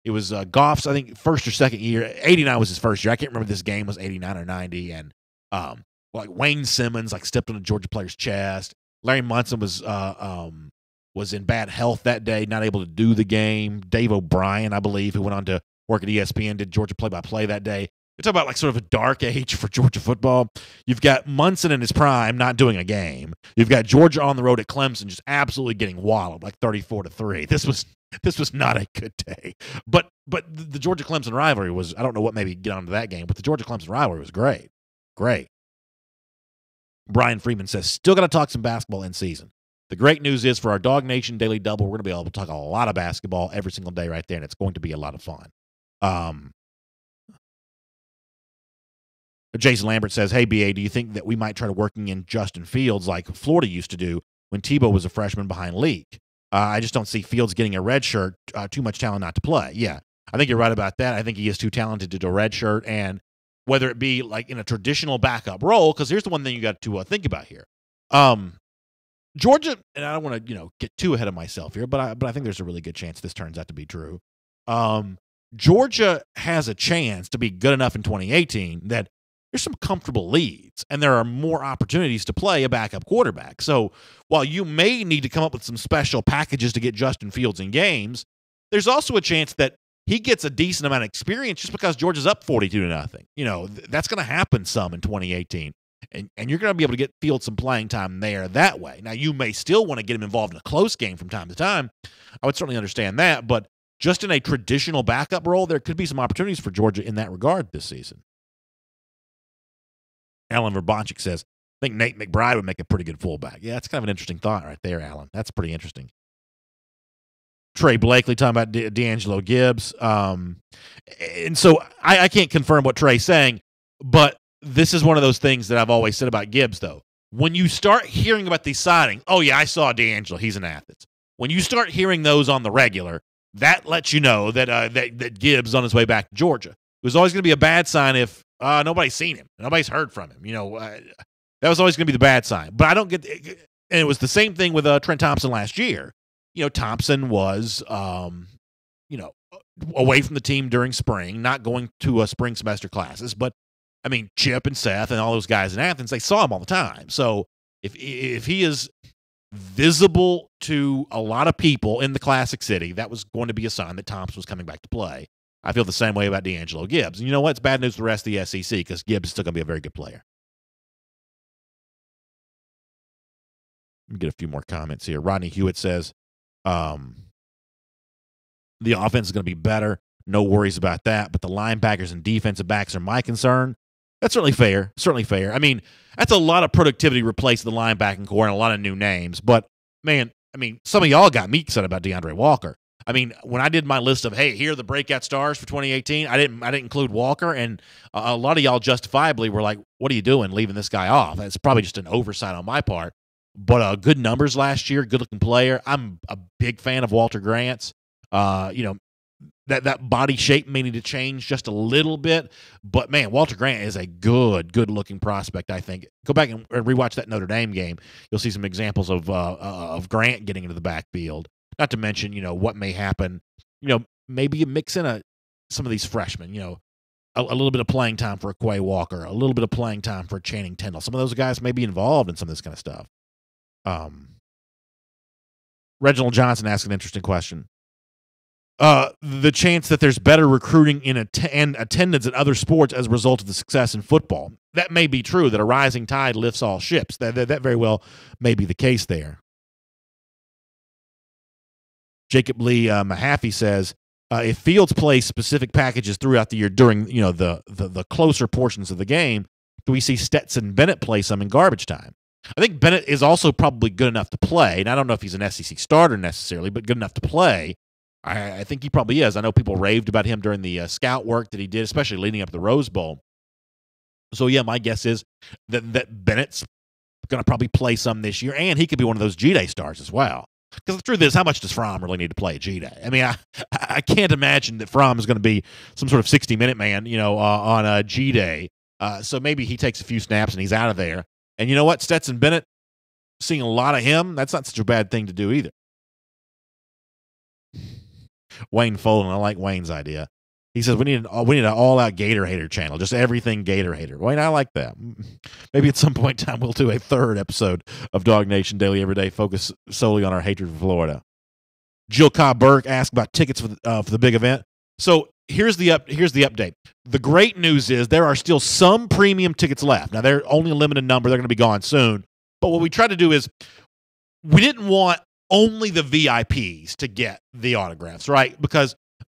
It was Goff's, I think, first or second year. 89 was his first year. I can't remember if this game was 89 or 90. And Like Wayne Simmons, like stepped on a Georgia player's chest. Larry Munson was in bad health that day, not able to do the game. Dave O'Brien, I believe, who went on to work at ESPN, did Georgia play-by-play that day. You're talking about like sort of a dark age for Georgia football. You've got Munson in his prime not doing a game. You've got Georgia on the road at Clemson just absolutely getting walloped like 34-3. This was not a good day. But the Georgia Clemson rivalry was, I don't know what maybe get onto that game, but the Georgia Clemson rivalry was great. Great. Brian Freeman says, still got to talk some basketball in season. The great news is for our DawgNation Daily Double, we're going to be able to talk a lot of basketball every single day right there, and it's going to be a lot of fun. Jason Lambert says, hey, BA, do you think that we might try to working in Justin Fields like Florida used to do when Tebow was a freshman behind Leak? I just don't see Fields getting a red shirt, too much talent not to play. Yeah, I think you're right about that. I think he is too talented to do a red shirt, and whether it be like in a traditional backup role, because here's the one thing you got to think about here. Georgia, and I don't want to get too ahead of myself here, but I think there's a really good chance this turns out to be true. Georgia has a chance to be good enough in 2018 that there's some comfortable leads, and there are more opportunities to play a backup quarterback. So while you may need to come up with some special packages to get Justin Fields in games, there's also a chance that he gets a decent amount of experience just because Georgia's up 42-0. That's going to happen some in 2018. And you're going to be able to get Fields some playing time there that way. Now, you may still want to get him involved in a close game from time to time. I would certainly understand that. But just in a traditional backup role, there could be some opportunities for Georgia in that regard this season. Alan Verbanchik says, I think Nate McBride would make a pretty good fullback. Yeah, that's kind of an interesting thought right there, Alan. That's pretty interesting. Trey Blakely talking about D'Angelo Gibbs. And so I can't confirm what Trey's saying, but this is one of those things that I've always said about Gibbs, though. When you start hearing about these signings, oh, yeah, I saw D'Angelo. He's in Athens. When you start hearing those on the regular, that lets you know that Gibbs on his way back to Georgia. It was always going to be a bad sign if nobody's seen him. Nobody's heard from him. That was always going to be the bad sign. But I don't get – and it was the same thing with Trent Thompson last year. Thompson was, away from the team during spring, not going to spring semester classes. But, I mean, Chip and Seth and all those guys in Athens, they saw him all the time. So if he is visible to a lot of people in the Classic City, that was going to be a sign that Thompson was coming back to play. I feel the same way about D'Angelo Gibbs. And you know what? It's bad news for the rest of the SEC because Gibbs is still going to be a very good player. Let me get a few more comments here. Rodney Hewitt says, the offense is going to be better. No worries about that. But the linebackers and defensive backs are my concern. That's certainly fair. Certainly fair. I mean, that's a lot of productivity replaced the linebacking core and a lot of new names. But, man, some of y'all got me excited about DeAndre Walker. I mean, when I did my list of, hey, here are the breakout stars for 2018, I didn't include Walker, and a lot of y'all justifiably were like, what are you doing leaving this guy off? That's probably just an oversight on my part. But good numbers last year, good-looking player. I'm a big fan of Walter Grant's. That body shape may need to change just a little bit. But, man, Walter Grant is a good-looking prospect, I think. Go back and rewatch that Notre Dame game. You'll see some examples of Grant getting into the backfield. Not to mention, what may happen. Maybe you mix in some of these freshmen, a little bit of playing time for a Quay Walker, a little bit of playing time for Channing Tindall. Some of those guys may be involved in some of this kind of stuff. Reginald Johnson asked an interesting question. The chance that there's better recruiting and attendance at other sports as a result of the success in football. That may be true, that a rising tide lifts all ships. That very well may be the case there. Jacob Lee Mahaffey says, if Fields plays specific packages throughout the year during the closer portions of the game, do we see Stetson Bennett play some in garbage time? I think Bennett is also probably good enough to play, and I don't know if he's an SEC starter necessarily, but good enough to play. I think he probably is. I know people raved about him during the scout work that he did, especially leading up to the Rose Bowl. So, yeah, my guess is that Bennett's going to probably play some this year, and he could be one of those G-Day stars as well. Because the truth is, how much does Fromm really need to play at G-Day? I mean, I can't imagine that Fromm is going to be some sort of 60-minute man, on a G-Day. So maybe he takes a few snaps and he's out of there. And you know what? Stetson Bennett, seeing a lot of him, that's not such a bad thing to do either. Wayne Folan, I like Wayne's idea. He says we need an all-out Gator hater channel, just everything Gator hater. Wait, I like that. Maybe at some point in time we'll do a third episode of Dog Nation Daily Everyday, focus solely on our hatred for Florida. Jill Cobb Burke asked about tickets for the big event. So here's the update. The great news is there are still some premium tickets left. Now they're only a limited number; they're going to be gone soon. But what we tried to do is we didn't want only the VIPs to get the autographs, right? Because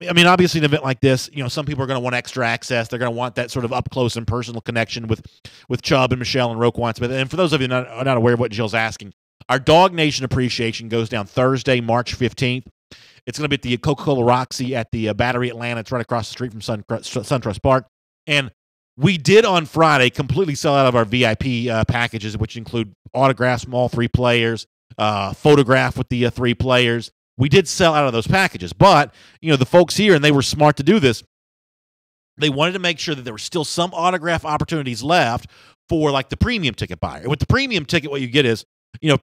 I mean, obviously, an event like this, some people are going to want extra access. They're going to want that sort of up close and personal connection with Chubb and Michel and Roquan Smith. And for those of you not aware of what Jill's asking, our Dog Nation appreciation goes down Thursday, March 15th. It's going to be at the Coca-Cola Roxy at the Battery Atlanta. It's right across the street from SunTrust Park. And we did on Friday completely sell out of our VIP packages, which include autographs from all 3 players, photograph with the 3 players. We did sell out of those packages, but the folks here, and they were smart to do this, they wanted to make sure that there were still some autograph opportunities left for like the premium ticket buyer. And with the premium ticket, what you get is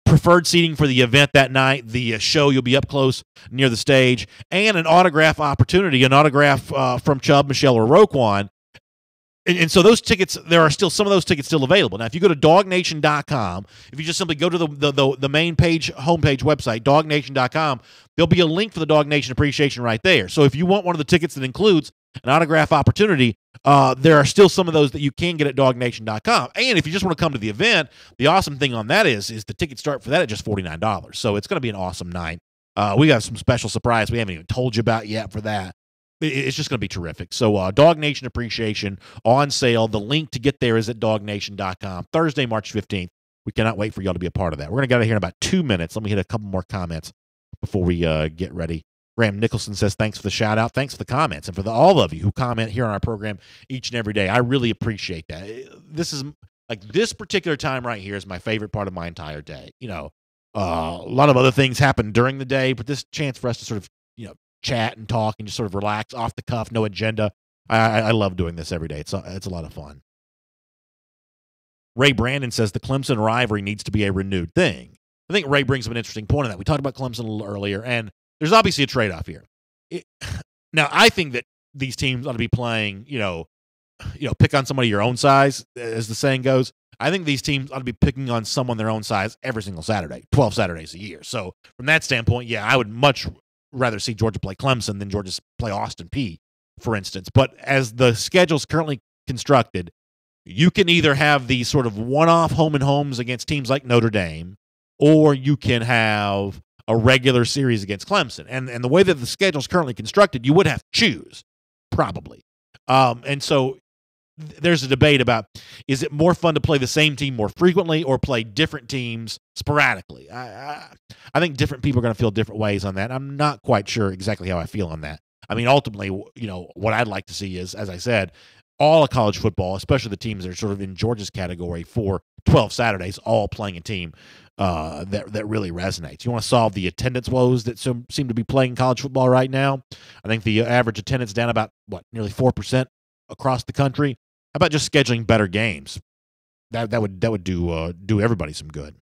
preferred seating for the event that night, the show, you'll be up close near the stage, and an autograph opportunity, an autograph from Chubb, Michel, or Roquan. And so those tickets, there are still some of those tickets still available. Now, if you go to DawgNation.com, if you just simply go to the main page, homepage website, DawgNation.com, there'll be a link for the Dog Nation appreciation right there. So if you want one of the tickets that includes an autograph opportunity, there are still some of those that you can get at DawgNation.com. And if you just want to come to the event, the awesome thing on that is the tickets start for that at just $49. So it's going to be an awesome night. We got some special surprise we haven't even told you about yet for that. It's just going to be terrific. So Dog Nation appreciation on sale. The link to get there is at DawgNation.com. Thursday, March 15th. We cannot wait for y'all to be a part of that. We're going to get out of here in about 2 minutes. Let me hit a couple more comments before we get ready. Graham Nicholson says, thanks for the shout out. Thanks for the comments. And for all of you who comment here on our program each and every day, I really appreciate that. This is like this particular time right here is my favorite part of my entire day. A lot of other things happen during the day, but this chance for us to sort of, chat and talk and just sort of relax off the cuff, no agenda. I love doing this every day. It's a lot of fun. Ray Brandon says the Clemson rivalry needs to be a renewed thing. I think Ray brings up an interesting point on that. We talked about Clemson a little earlier, and there's obviously a trade-off here. Now, I think that these teams ought to be playing, pick on somebody your own size, as the saying goes. I think these teams ought to be picking on someone their own size every single Saturday, 12 Saturdays a year. So from that standpoint, yeah, I would much rather see Georgia play Clemson than Georgia play Austin Peay, for instance. But as the schedule's currently constructed, you can either have these sort of one-off home and homes against teams like Notre Dame, or you can have a regular series against Clemson. And the way that the schedule's currently constructed, you would have to choose, probably. And so there's a debate about, is it more fun to play the same team more frequently or play different teams sporadically? I think different people are going to feel different ways on that. I'm not quite sure exactly how I feel on that. I mean, ultimately, what I'd like to see is, as I said, all of college football, especially the teams that are sort of in Georgia's category for 12 Saturdays, all playing a team that really resonates. You want to solve the attendance woes that seem to be plaguing college football right now? I think the average attendance down about, nearly 4% across the country. How about just scheduling better games? That would do everybody some good.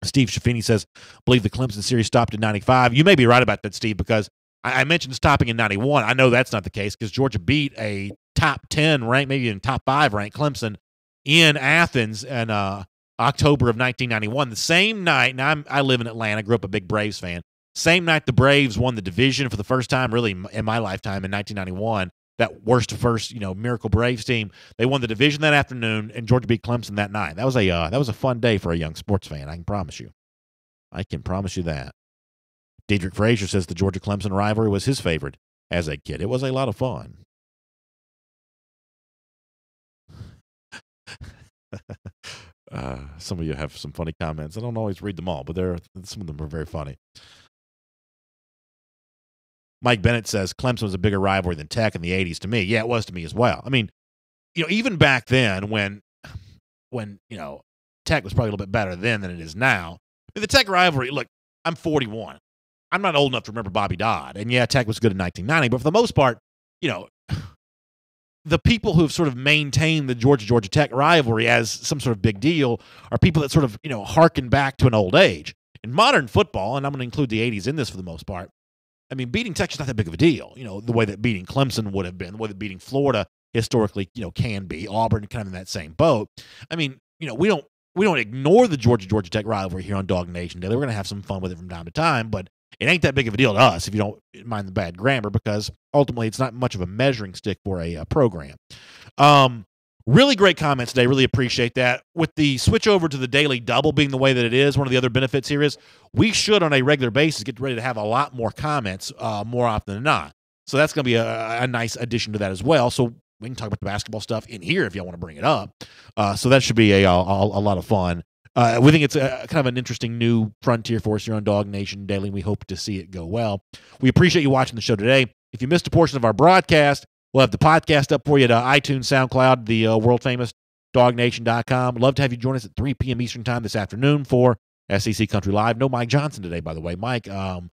Steve Shaffini says, believe the Clemson series stopped in 95. You may be right about that, Steve, because I mentioned stopping in 91. I know that's not the case because Georgia beat a top 10 ranked, maybe even top 5 ranked Clemson in Athens in October of 1991. The same night, now I live in Atlanta, grew up a big Braves fan. Same night the Braves won the division for the first time really in my lifetime in 1991. That worst first, Miracle Braves team. They won the division that afternoon, and Georgia beat Clemson that night. That was a fun day for a young sports fan. I can promise you. I can promise you that. Diedrich Frazier says the Georgia-Clemson rivalry was his favorite as a kid. It was a lot of fun. Some of you have some funny comments. I don't always read them all, but some of them are very funny. Mike Bennett says Clemson was a bigger rivalry than Tech in the 80s to me. Yeah, it was to me as well. I mean, even back then when Tech was probably a little bit better then than it is now. I mean, the Tech rivalry, look, I'm 41. I'm not old enough to remember Bobby Dodd. And yeah, Tech was good in 1990, but for the most part, the people who have sort of maintained the Georgia Tech rivalry as some sort of big deal are people that sort of, harken back to an old age. In modern football, and I'm going to include the 80s in this for the most part, I mean, beating Texas is not that big of a deal, the way that beating Clemson would have been, the way that beating Florida historically, can be. Auburn kind of in that same boat. I mean, we don't ignore the Georgia Tech rivalry here on DawgNation Daily. We're going to have some fun with it from time to time, but it ain't that big of a deal to us if you don't mind the bad grammar, because ultimately it's not much of a measuring stick for a program. Really great comments today. Really appreciate that. With the switch over to the daily double being the way that it is, one of the other benefits here is we should, on a regular basis, get ready to have a lot more comments more often than not. So that's going to be a nice addition to that as well. So we can talk about the basketball stuff in here if y'all want to bring it up. So that should be a lot of fun. We think it's kind of an interesting new frontier for us here on DawgNation Daily. We hope to see it go well. We appreciate you watching the show today. If you missed a portion of our broadcast, we'll have the podcast up for you at iTunes, SoundCloud, the world-famous DawgNation.com. Love to have you join us at 3 p.m. Eastern Time this afternoon for SEC Country Live. No Mike Johnson today, by the way. Mike, on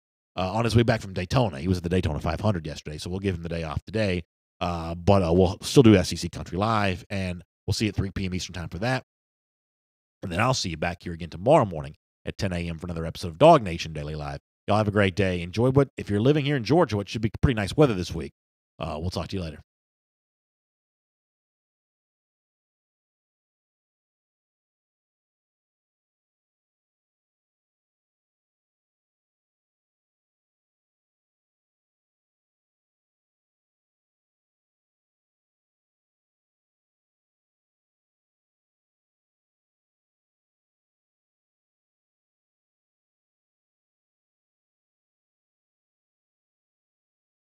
his way back from Daytona. He was at the Daytona 500 yesterday, so we'll give him the day off today. But we'll still do SEC Country Live, and we'll see you at 3 p.m. Eastern Time for that. And then I'll see you back here again tomorrow morning at 10 a.m. for another episode of DawgNation Daily Live. Y'all have a great day. Enjoy if you're living here in Georgia, what should be pretty nice weather this week. We'll talk to you later.